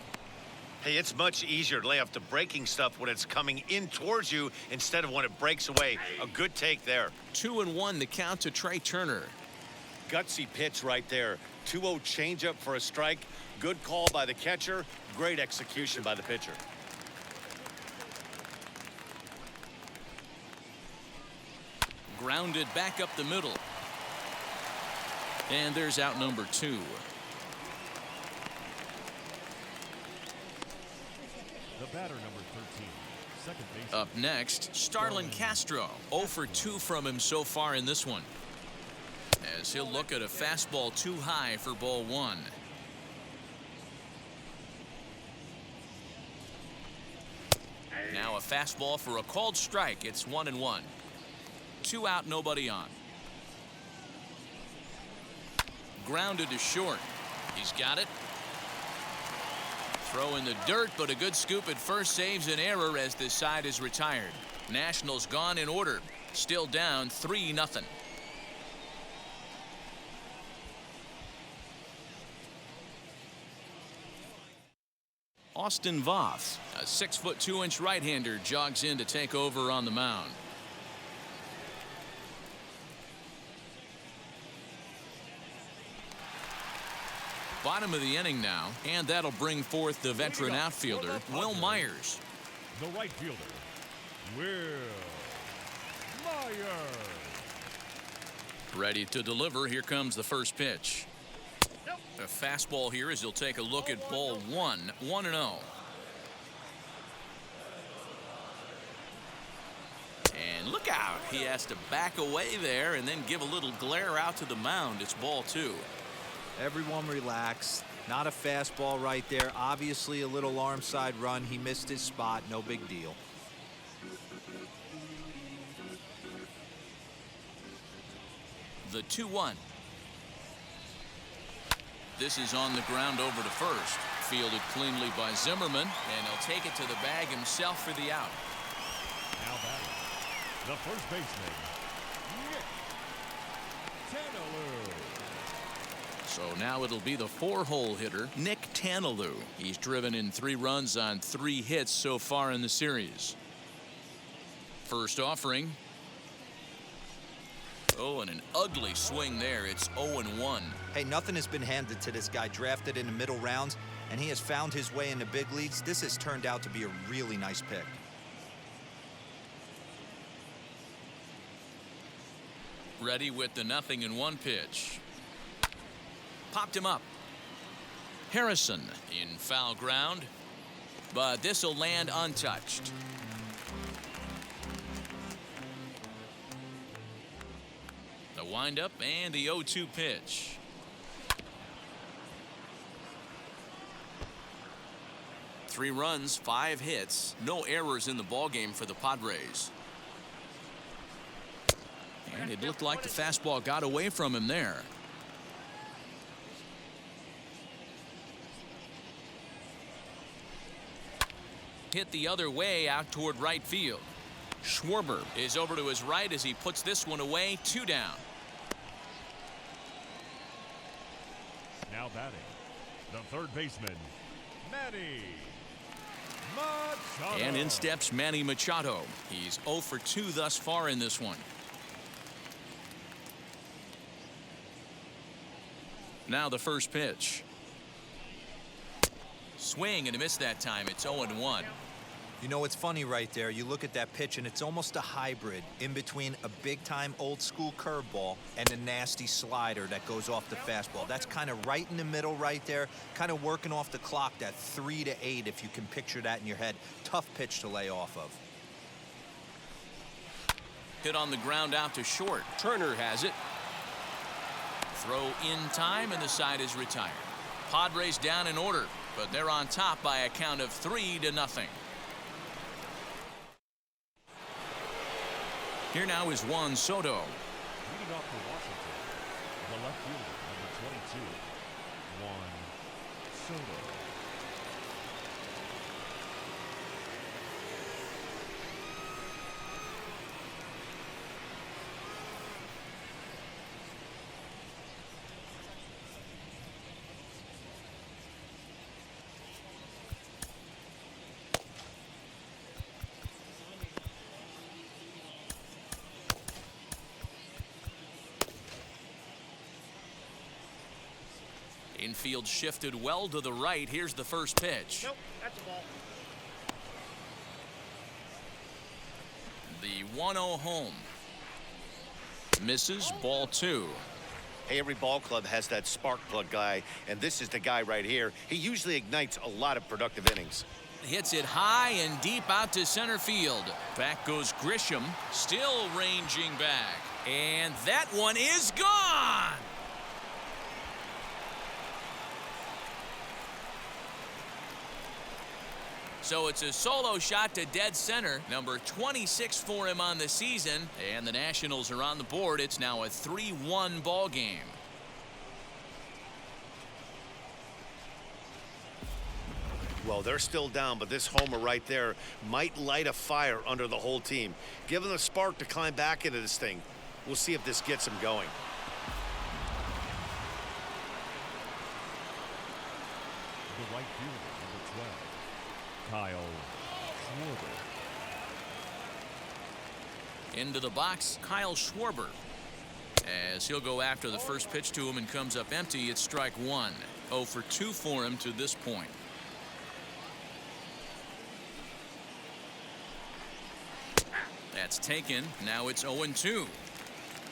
Hey, it's much easier to lay off the breaking stuff when it's coming in towards you instead of when it breaks away. A good take there. 2-1 the count to Trey Turner. Gutsy pitch right there. 2-0 changeup for a strike. Good call by the catcher. Great execution by the pitcher. Grounded back up the middle. And there's out number 2. The batter, number 13, second base. Up next, Starlin Castro. 0 for 2 from him so far in this one. As he'll look at a fastball too high for ball 1. Now a fastball for a called strike. It's 1-1. 2 out, nobody on. Grounded to short. He's got it. Throw in the dirt, but a good scoop at first saves an error as this side is retired. Nationals gone in order. Still down 3-0. Austin Voth, a 6'2" right-hander, jogs in to take over on the mound. Bottom of the inning now, and that'll bring forth the veteran outfielder, Will Myers. The right fielder, Will Myers. Ready to deliver. Here comes the first pitch. A fastball here as he'll take a look at ball 1. 1-0. And look out. He has to back away there and then give a little glare out to the mound. It's ball 2. Everyone relax. Not a fastball right there. Obviously a little arm side run. He missed his spot. No big deal. The 2-1. This is on the ground over to first. Fielded cleanly by Zimmerman, and he'll take it to the bag himself for the out. Now batting, the first baseman, Nick Tanalou. So now it'll be the 4-hole hitter, Nick Tanalou. He's driven in 3 runs on 3 hits so far in the series. First offering. Oh, and an ugly swing there. It's 0-1. Hey, nothing has been handed to this guy. Drafted in the middle rounds, and he has found his way in the big leagues. This has turned out to be a really nice pick. Ready with the 0-1 pitch. Popped him up. Harrison in foul ground, but this will land untouched. The windup and the 0-2 pitch. Three runs, 5 hits, no errors in the ballgame for the Padres. And it looked like the fastball got away from him there. Hit the other way out toward right field. Schwarber is over to his right as he puts this one away. 2 down. Now batting, the third baseman, Manny Machado. And in steps Manny Machado. He's 0 for 2 thus far in this one. Now the first pitch. Swing and a miss that time. It's 0-1. You know, it's funny right there. You look at that pitch, and it's almost a hybrid in between a big-time old-school curveball and a nasty slider that goes off the fastball. That's kind of right in the middle right there, kind of working off the clock, that 3 to 8, if you can picture that in your head. Tough pitch to lay off of. Hit on the ground out to short. Turner has it. Throw in time, and the side is retired. Padres down in order, but they're on top by a count of 3-0. Here now is Juan Soto. Leading off for Washington, the left fielder, number 22, Juan Soto. Infield shifted well to the right. Here's the first pitch. Nope, that's a ball. The 1-0 home. Misses, ball 2. Hey, every ball club has that spark plug guy, and this is the guy right here. He usually ignites a lot of productive innings. Hits it high and deep out to center field. Back goes Grisham, still ranging back. And that one is gone! So it's a solo shot to dead center, number 26 for him on the season, and the Nationals are on the board. It's now a 3-1 ball game. Well, they're still down, but this homer right there might light a fire under the whole team. Give them a spark to climb back into this thing. We'll see if this gets them going. The right fielder, number 12, Kyle Schwarber. Into the box, Kyle Schwarber. As he'll go after the first pitch to him and comes up empty, it's strike 1. 0 for 2 for him to this point. That's taken. Now it's 0-2.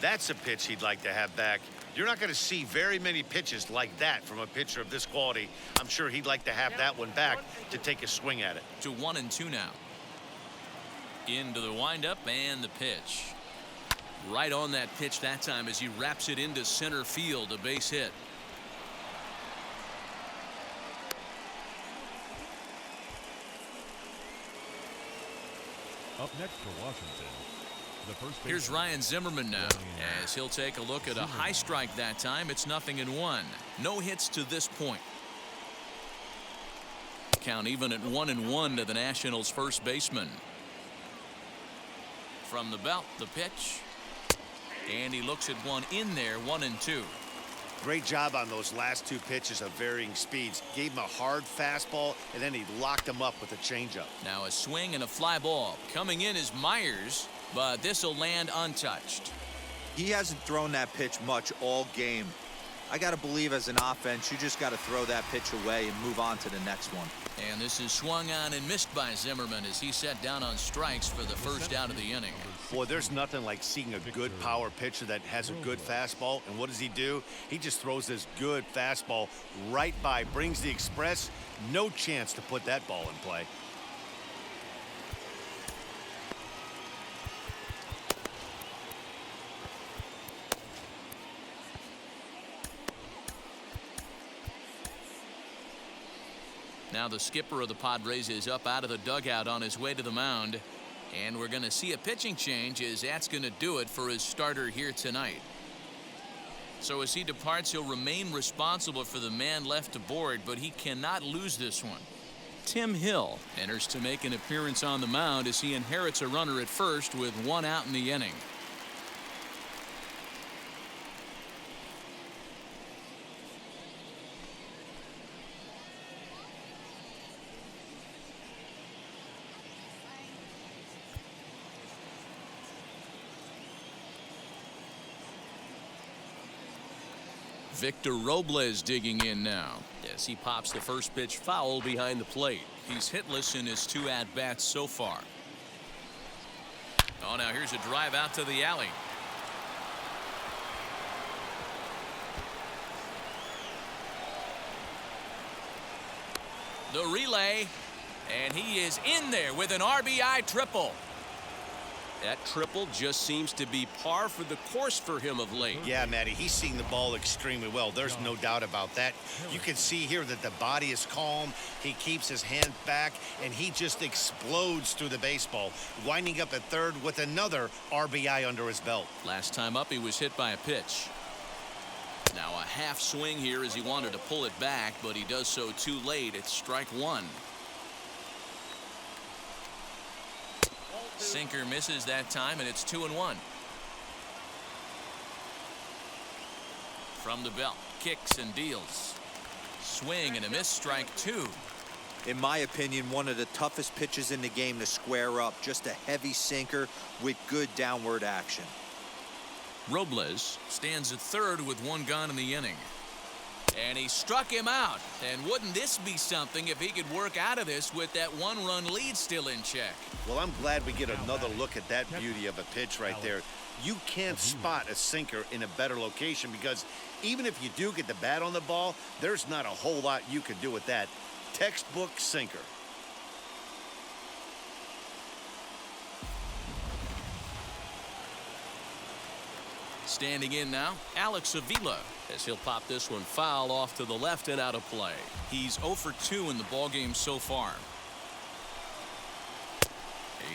That's a pitch he'd like to have back. You're not going to see very many pitches like that from a pitcher of this quality. I'm sure he'd like to have that one back to take a swing at it. To 1-2 now. Into the windup and the pitch. Right on that pitch that time as he wraps it into center field, a base hit. Up next for Washington, the first baseman. Here's Ryan Zimmerman now as he'll take a look at a high strike that time. It's 0-1. No hits to this point. Count even at 1-1 to the Nationals' first baseman. From the belt, the pitch. And he looks at one in there, 1-2. Great job on those last two pitches of varying speeds. Gave him a hard fastball, and then he locked him up with a changeup. Now a swing and a fly ball. Coming in is Myers, but this will land untouched. He hasn't thrown that pitch much all game. I got to believe as an offense, you just got to throw that pitch away and move on to the next one. And this is swung on and missed by Zimmerman as he set down on strikes for the first out of the inning. Boy, there's nothing like seeing a good power pitcher that has a good fastball. And what does he do? He just throws this good fastball right by, brings the express. No chance to put that ball in play. Now the skipper of the Padres is up out of the dugout on his way to the mound. And we're going to see a pitching change as that's going to do it for his starter here tonight. So as he departs, he'll remain responsible for the man left aboard, but he cannot lose this one. Tim Hill enters to make an appearance on the mound as he inherits a runner at first with one out in the inning. Victor Robles digging in now as he pops the first pitch foul behind the plate. He's hitless in his 2 at-bats so far. Oh, now here's a drive out to the alley. The relay, and he is in there with an RBI triple. That triple just seems to be par for the course for him of late. Yeah, Matty, he's seeing the ball extremely well. There's no doubt about that. You can see here that the body is calm. He keeps his hand back, and he just explodes through the baseball, winding up at third with another RBI under his belt. Last time up, he was hit by a pitch. Now a half swing here as he wanted to pull it back, but he does so too late. It's strike one. Sinker misses that time, and it's 2-1. From the belt, kicks and deals. Swing and a miss, strike 2. In my opinion, one of the toughest pitches in the game to square up. Just a heavy sinker with good downward action. Robles stands at third with one gone in the inning. And he struck him out. And wouldn't this be something if he could work out of this with that 1-run lead still in check? Well, I'm glad we get another look at that beauty of a pitch right there. You can't spot a sinker in a better location because even if you do get the bat on the ball, there's not a whole lot you can do with that. Textbook sinker. Standing in now, Alex Avila, as he'll pop this one foul off to the left and out of play. He's 0 for 2 in the ballgame so far.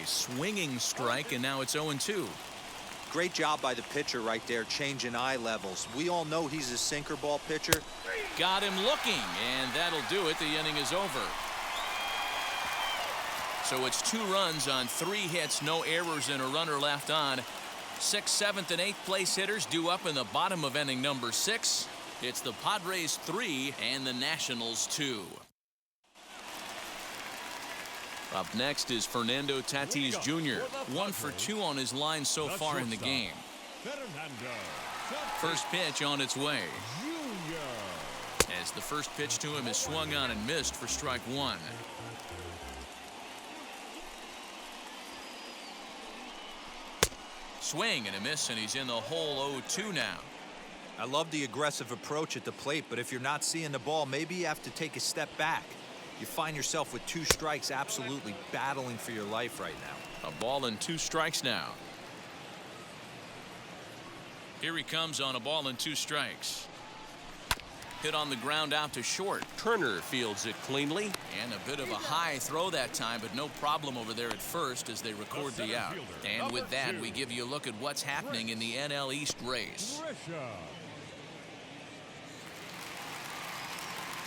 A swinging strike, and now it's 0-2. Great job by the pitcher right there, changing eye levels. We all know he's a sinker ball pitcher. Got him looking, and that'll do it. The inning is over. So it's 2 runs on 3 hits, no errors, and a runner left on. 6th, 7th, and 8th place hitters due up in the bottom of inning number 6. It's the Padres 3 and the Nationals 2. Up next is Fernando Tatis Jr. 1 for 2 on his line so far in the game. First pitch on its way. As the first pitch to him is swung on and missed for strike 1. Swing and a miss, and he's in the hole 0-2 now. I love the aggressive approach at the plate, but if you're not seeing the ball, maybe you have to take a step back. You find yourself with 2 strikes, absolutely battling for your life right now. A ball and 2 strikes now. Here he comes on a ball and 2 strikes. Hit on the ground out to short. Turner fields it cleanly, and a bit of a high throw that time, but no problem over there at first as they record the out. And with that, we give you a look at what's happening in the NL East race.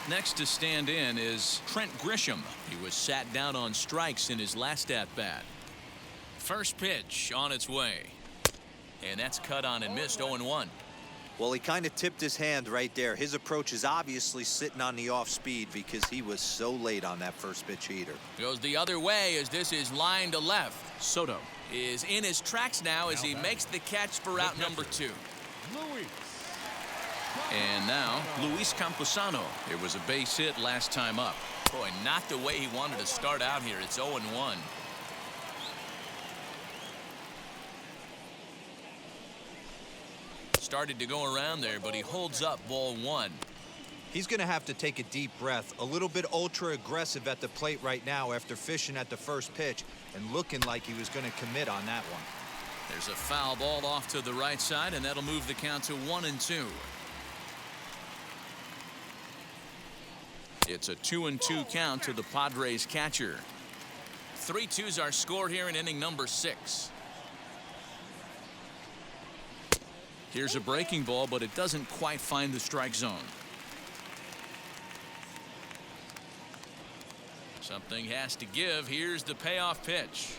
Next to stand in is Trent Grisham. He was sat down on strikes in his last at-bat. First pitch on its way. And that's cut on and missed 0-1. Well, he kind of tipped his hand right there. His approach is obviously sitting on the off speed because he was so late on that first pitch heater. Goes the other way as this is line to left. Soto is in his tracks now as he makes the catch for out number 2. And now Luis Camposano. It was a base hit last time up. Boy, not the way he wanted to start out here. It's 0-1. Started to go around there, but he holds up ball 1. He's going to have to take a deep breath. A little bit ultra aggressive at the plate right now after fishing at the first pitch and looking like he was going to commit on that one. There's a foul ball off to the right side, and that'll move the count to 1-2. It's a 2-2 count to the Padres catcher. 3-2's our score here in inning number 6. Here's a breaking ball, but it doesn't quite find the strike zone. Something has to give. Here's the payoff pitch.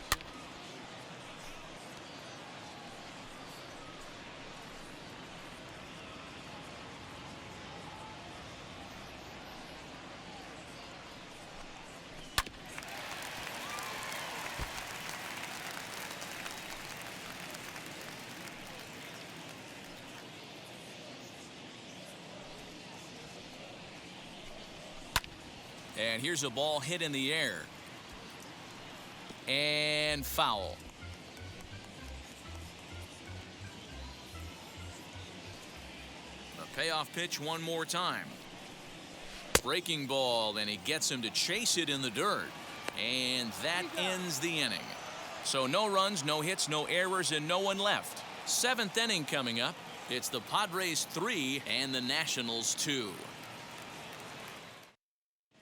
And here's a ball hit in the air. And foul. The payoff pitch one more time. Breaking ball, and he gets him to chase it in the dirt. And that ends the inning. So no runs, no hits, no errors, and no one left. 7th inning coming up. It's the Padres 3 and the Nationals 2.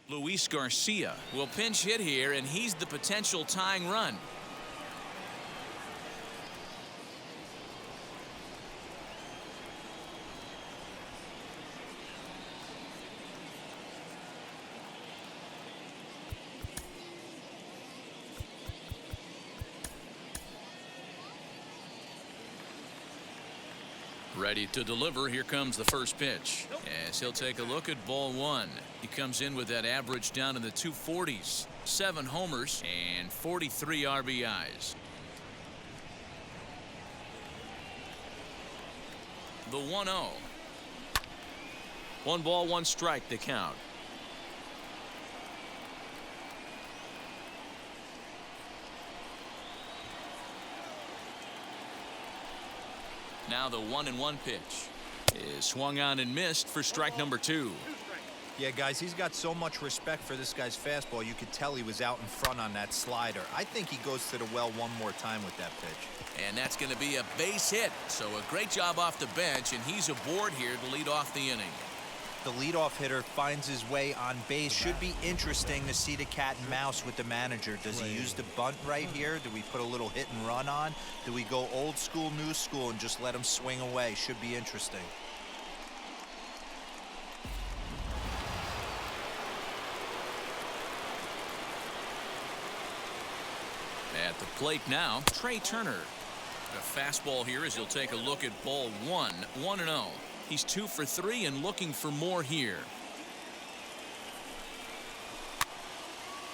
Luis Garcia will pinch hit here, and he's the potential tying run. Ready to deliver. Here comes the first pitch. As he'll take a look at ball 1. He comes in with that average down in the 240s. 7 homers and 43 RBIs. The 1-0. 1 ball, 1 strike to count. Now the 1-1 pitch is swung on and missed for strike number 2. Yeah, guys, he's got so much respect for this guy's fastball. You could tell he was out in front on that slider. I think he goes to the well one more time with that pitch. And that's going to be a base hit. So a great job off the bench, and he's aboard here to lead off the inning. The leadoff hitter finds his way on base. Should be interesting to see the cat and mouse with the manager. Does he use the bunt right here? Do we put a little hit and run on? Do we go old school, new school, and just let him swing away? Should be interesting. At the plate now, Trey Turner. The fastball here as he'll take a look at ball 1. 1-0. He's 2 for 3 and looking for more here.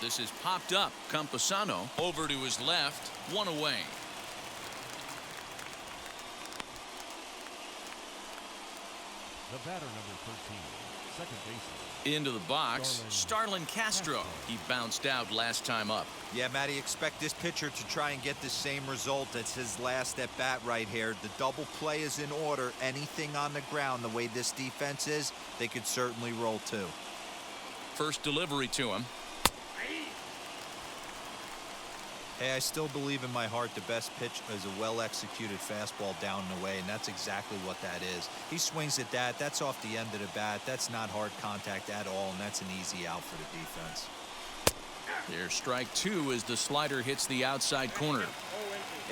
This is popped up. Camposano over to his left. 1 away. The batter, number 13, second baseman. Into the box, Starlin Castro. He bounced out last time up. Yeah, Matty, expect this pitcher to try and get the same result as his last at bat right here. The double play is in order. Anything on the ground, the way this defense is, they could certainly roll too. First delivery to him. Hey, I still believe in my heart the best pitch is a well-executed fastball down and away, and that's exactly what that is. He swings at that. That's off the end of the bat. That's not hard contact at all, and that's an easy out for the defense. Here's strike 2 as the slider hits the outside corner.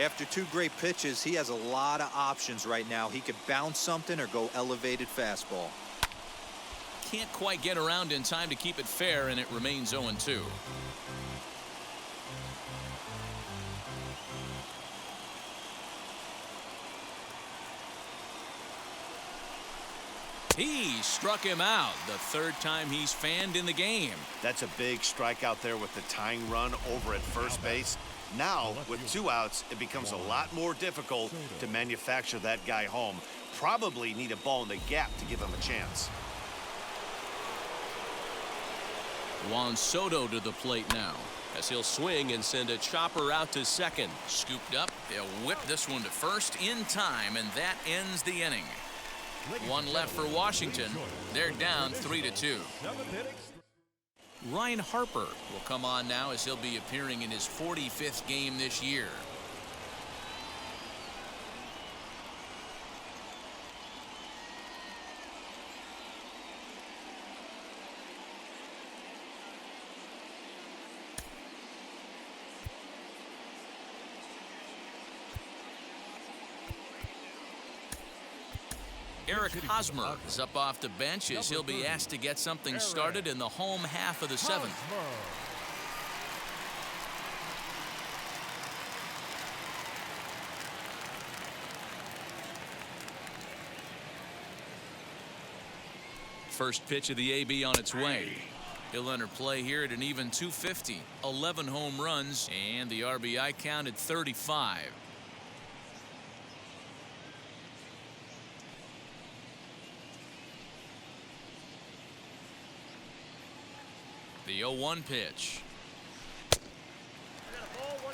After 2 great pitches, he has a lot of options right now. He could bounce something or go elevated fastball. Can't quite get around in time to keep it fair, and it remains 0-2. He struck him out, the third time he's fanned in the game. That's a big strikeout there with the tying run over at first base. Now, with 2 outs, it becomes a lot more difficult to manufacture that guy home. Probably need a ball in the gap to give him a chance. Juan Soto to the plate now, as he'll swing and send a chopper out to second. Scooped up, they'll whip this one to first in time, and that ends the inning. One left for Washington. They're down 3-2. Ryan Harper will come on now as he'll be appearing in his 45th game this year. Eric Hosmer is up off the bench as he'll be asked to get something started in the home half of the 7th. First pitch of the AB on its way. He'll enter play here at an even 250. 11 home runs, and the RBI count at 35. The 0-1 pitch.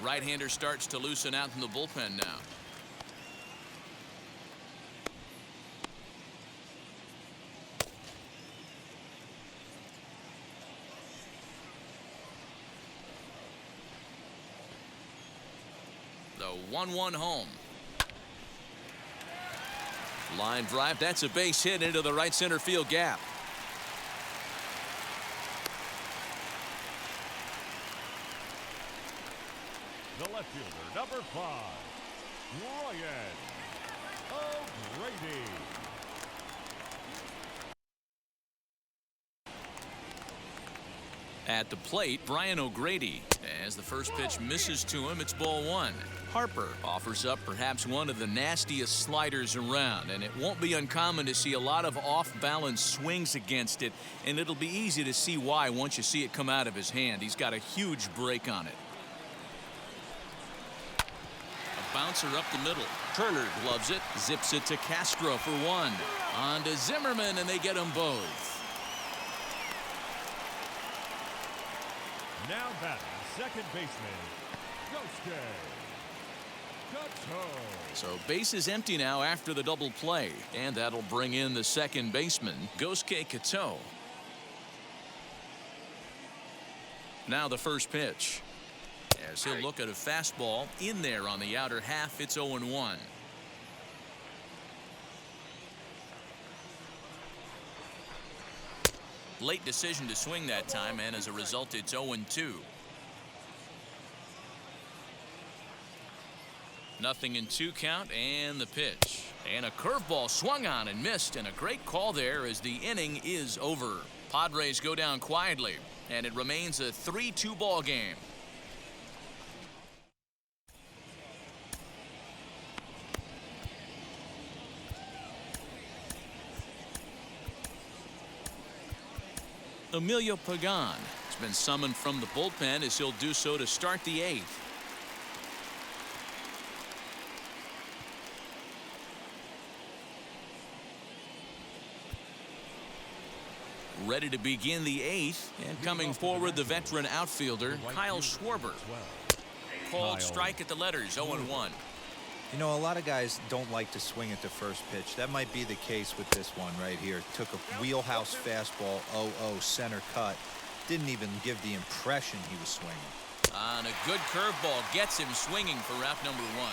Right-hander starts to loosen out in the bullpen now. The 1-1 home. Line drive. That's a base hit into the right center field gap. The left fielder, number 5, Ryan O'Grady. At the plate, Brian O'Grady. As the first pitch misses to him, it's ball 1. Harper offers up perhaps one of the nastiest sliders around, and it won't be uncommon to see a lot of off-balance swings against it, and it'll be easy to see why once you see it come out of his hand. He's got a huge break on it. Bouncer up the middle. Turner gloves it, zips it to Castro for 1. On to Zimmerman, and they get them both. Now batting, second baseman, Yosuke Kato. So base is empty now after the double play, and that'll bring in the second baseman, Yosuke Kato. Now the first pitch. As he'll look at a fastball in there on the outer half, it's 0-1. Late decision to swing that time, and as a result, it's 0-2. Nothing in 2 count, and the pitch. And a curveball swung on and missed, and a great call there as the inning is over. Padres go down quietly, and it remains a 3-2 ball game. Emilio Pagan has been summoned from the bullpen as he'll do so to start the 8th. Ready to begin the 8th, and coming forward the veteran outfielder Kyle Schwarber. Called strike at the letters, 0-1. You know, a lot of guys don't like to swing at the first pitch. That might be the case with this one right here. Took a wheelhouse fastball, 0-0 center cut. Didn't even give the impression he was swinging. And a good curveball gets him swinging for route number 1.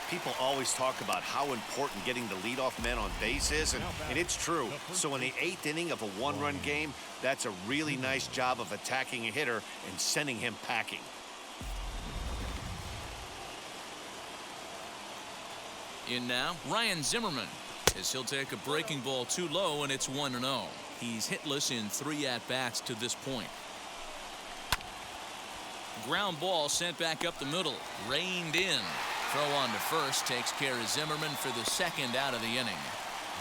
People always talk about how important getting the leadoff man on base is, and it's true. So in the 8th inning of a 1-run game, that's a really nice job of attacking a hitter and sending him packing. In now, Ryan Zimmerman, as he'll take a breaking ball too low, and it's 1-0. He's hitless in 3 at-bats to this point. ground ball sent back up the middle. Reined in. Throw on to first takes care of Zimmerman for the second out of the inning.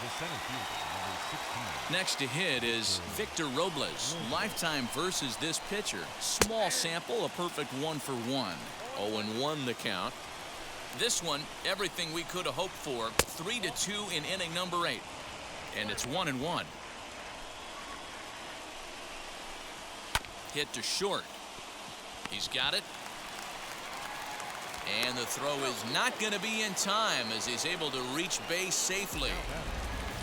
The center fielder, number 16. Next to hit is Victor Robles. Lifetime versus this pitcher. Small sample, a perfect 1-for-1. 0-1 the count. This one, everything we could have hoped for. 3-2 in inning number 8. And it's 1-1. Hit to short. He's got it. And the throw is not going to be in time as he's able to reach base safely.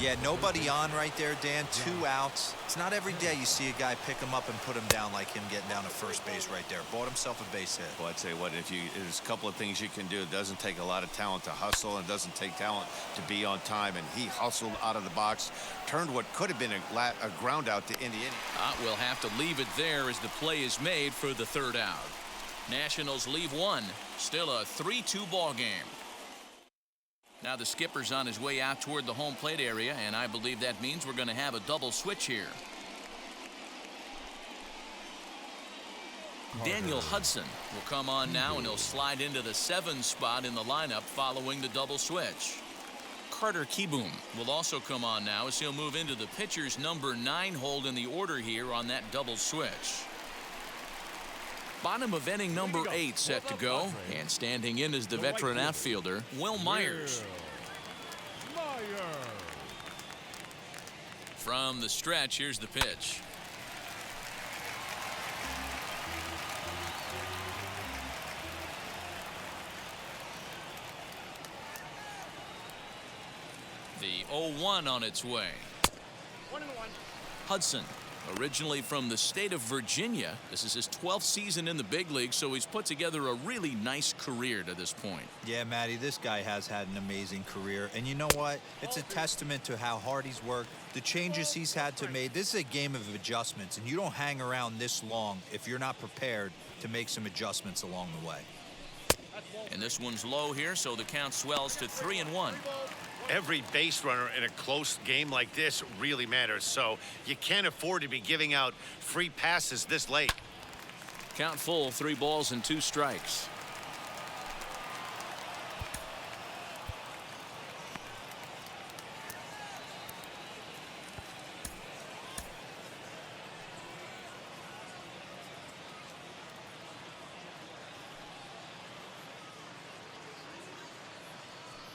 Yeah, nobody on right there, Dan. 2 outs. It's not every day you see a guy pick him up and put him down like him getting down to first base right there. Bought himself a base hit. Well, I'd say what, there's a couple of things you can do. It doesn't take a lot of talent to hustle, and it doesn't take talent to be on time. And he hustled out of the box, turned what could have been a ground out to end the inning. We'll have to leave it there as the play is made for the third out. Nationals leave one. Still a 3-2 ball game. Now the skipper's on his way out toward the home plate area, and I believe that means we're going to have a double switch here. Daniel Hudson will come on now, and he'll slide into the 7 spot in the lineup following the double switch. Carter Kieboom will also come on now as he'll move into the pitcher's number 9 hold in the order here on that double switch. Bottom of inning number 8 set to go, and standing in is the veteran outfielder, Will Myers. From the stretch, here's the pitch. The 0-1 on its way. 1-1. Hudson, originally from the state of Virginia. This is his 12th season in the big league, so he's put together a really nice career to this point. Yeah, Matty, this guy has had an amazing career. And you know what? It's a testament to how hard he's worked, the changes he's had to make. This is a game of adjustments, and you don't hang around this long if you're not prepared to make some adjustments along the way. And this one's low here, so the count swells to 3-1. Every base runner in a close game like this really matters, so you can't afford to be giving out free passes this late. Count full, 3 balls and 2 strikes.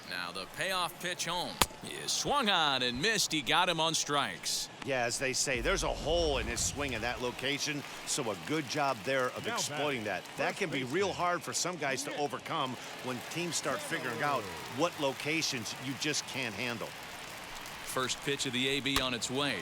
Now the payoff pitch home. He is swung on and missed. He got him on strikes. Yeah, as they say, there's a hole in his swing in that location, so a good job there of exploiting that. That can be real hard for some guys to overcome when teams start figuring out what locations you just can't handle. First pitch of the AB on its way.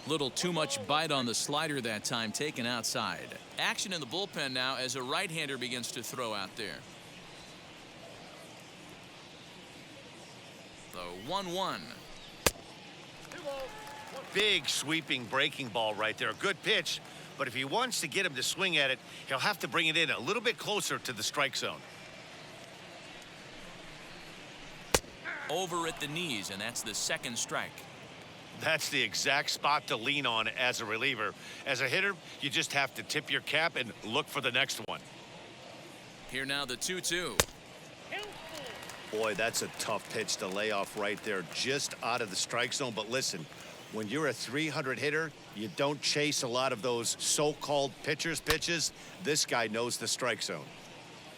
Little too much bite on the slider that time, taken outside. Action in the bullpen now as a right-hander begins to throw out there. The 1-1. Big sweeping breaking ball right there. A good pitch, but if he wants to get him to swing at it, he'll have to bring it in a little bit closer to the strike zone. Over at the knees, and that's the second strike. That's the exact spot to lean on as a reliever. As a hitter, you just have to tip your cap and look for the next one. Here now the 2-2. Boy, that's a tough pitch to lay off right there, just out of the strike zone. But listen, when you're a 300 hitter, you don't chase a lot of those so-called pitchers' pitches. This guy knows the strike zone.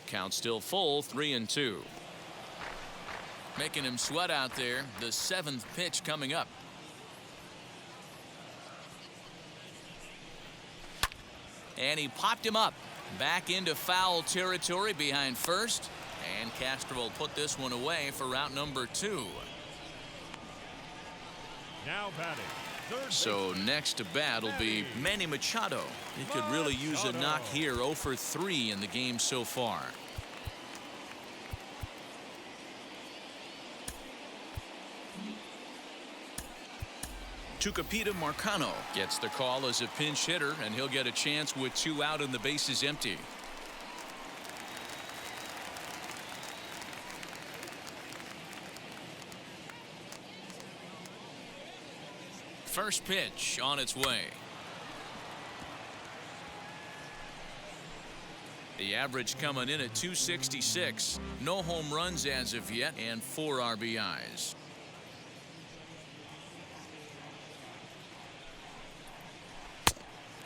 Count still full, 3-2. Making him sweat out there. The 7th pitch coming up. And he popped him up back into foul territory behind first, and Castro will put this one away for route number 2. Now batting. So next to bat will be Manny Machado. He could really use a knock here. 0 for 3 in the game so far. Tucupita Marcano gets the call as a pinch hitter, and he'll get a chance with 2 out and the bases empty. First pitch on its way. The average coming in at 266. No home runs as of yet, and 4 RBIs.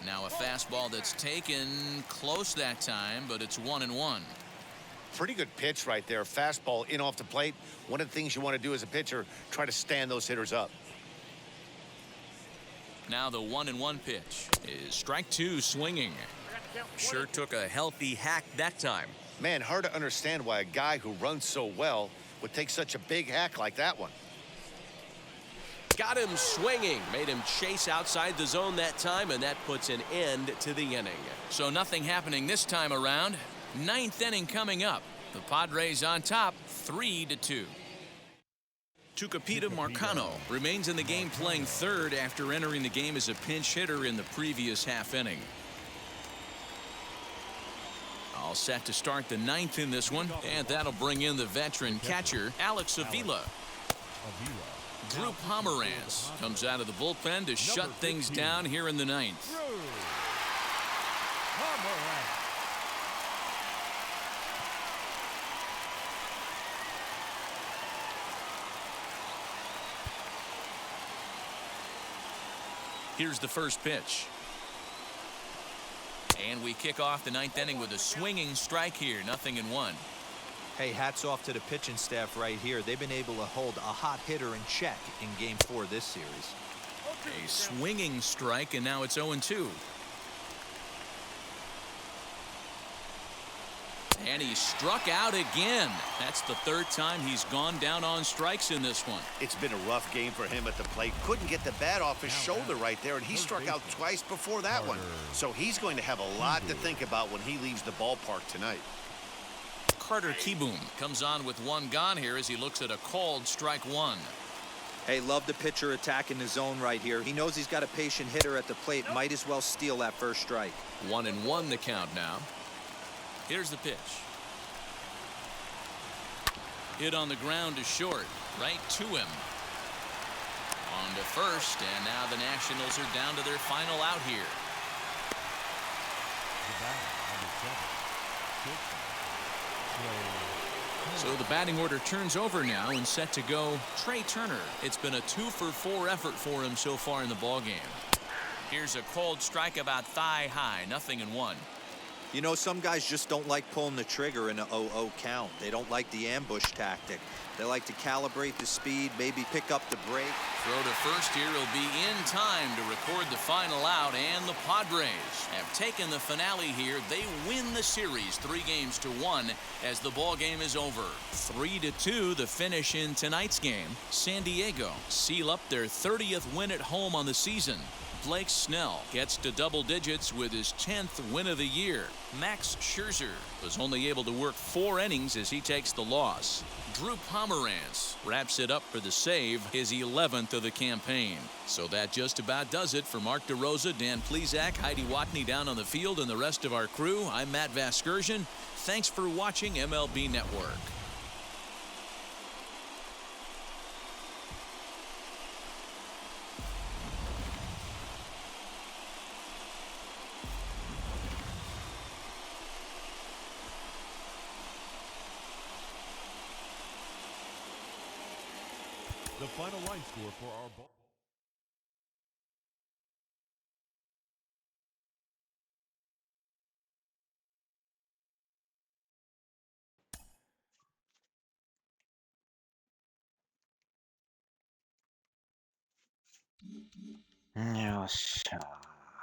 Now a fastball that's taken close that time, but it's 1-1. Pretty good pitch right there. Fastball in off the plate. One of the things you want to do as a pitcher, try to stand those hitters up. Now the 1-1 pitch is strike 2 swinging. Sure took a healthy hack that time. Man, hard to understand why a guy who runs so well would take such a big hack like that one. Got him swinging. Made him chase outside the zone that time, and that puts an end to the inning. So nothing happening this time around. 9th inning coming up. The Padres on top, 3-2. Tucupita Marcano remains in the game playing third after entering the game as a pinch hitter in the previous half inning. All set to start the 9th in this one, and that'll bring in the veteran catcher, Alex Avila. Drew Pomeranz comes out of the bullpen to shut things down here in the 9th. Here's the first pitch. And we kick off the 9th inning with a swinging strike here, 0-1. Hey, hats off to the pitching staff right here. They've been able to hold a hot hitter in check in Game 4 this series. A swinging strike, and now it's 0-2. And he struck out again. That's the 3rd time he's gone down on strikes in this one. It's been a rough game for him at the plate. Couldn't get the bat off his shoulder right there, and he struck out twice before that one. So he's going to have a lot to think about when he leaves the ballpark tonight. Carter Kieboom comes on with 1 gone here as he looks at a called strike 1. Hey, love the pitcher attacking the zone right here. He knows he's got a patient hitter at the plate. Might as well steal that first strike. 1-1 the count now. Here's the pitch. Hit on the ground to short, right to him. On to first, and now the Nationals are down to their final out here. So the batting order turns over now and set to go Trey Turner. It's been a 2-for-4 effort for him so far in the ballgame. Here's a called strike about thigh high, 0-1. You know, some guys just don't like pulling the trigger in an 0-0 count. They don't like the ambush tactic. They like to calibrate the speed, maybe pick up the break. Throw to first here will be in time to record the final out, and the Padres have taken the finale here. They win the series 3-1 as the ball game is over. 3-2 the finish in tonight's game. San Diego seal up their 30th win at home on the season. Blake Snell gets to double digits with his 10th win of the year. Max Scherzer was only able to work 4 innings as he takes the loss. Drew Pomeranz wraps it up for the save, his 11th of the campaign. So that just about does it for Mark DeRosa, Dan Plesac, Heidi Watney down on the field, and the rest of our crew. I'm Matt Vasgersian. Thanks for watching MLB Network. The final line score for our ball.よっしゃ。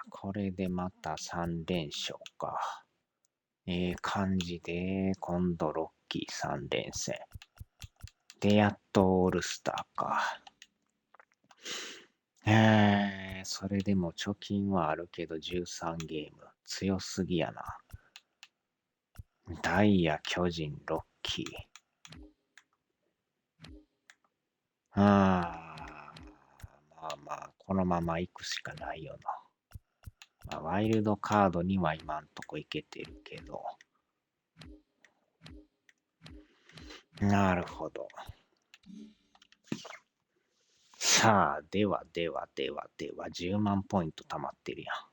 これでまた3連勝か。感じで、今度ロッキー3連戦。で、やっとオールスターか。それでも貯金はあるけど13ゲーム。強すぎやな。ダイヤ、巨人、ロッキー。まあまあ、このまま行くしかないよな。まあ、ワイルドカードには今んとこいけてるけど。なるほど。さあ、では、10万ポイント貯まってるやん。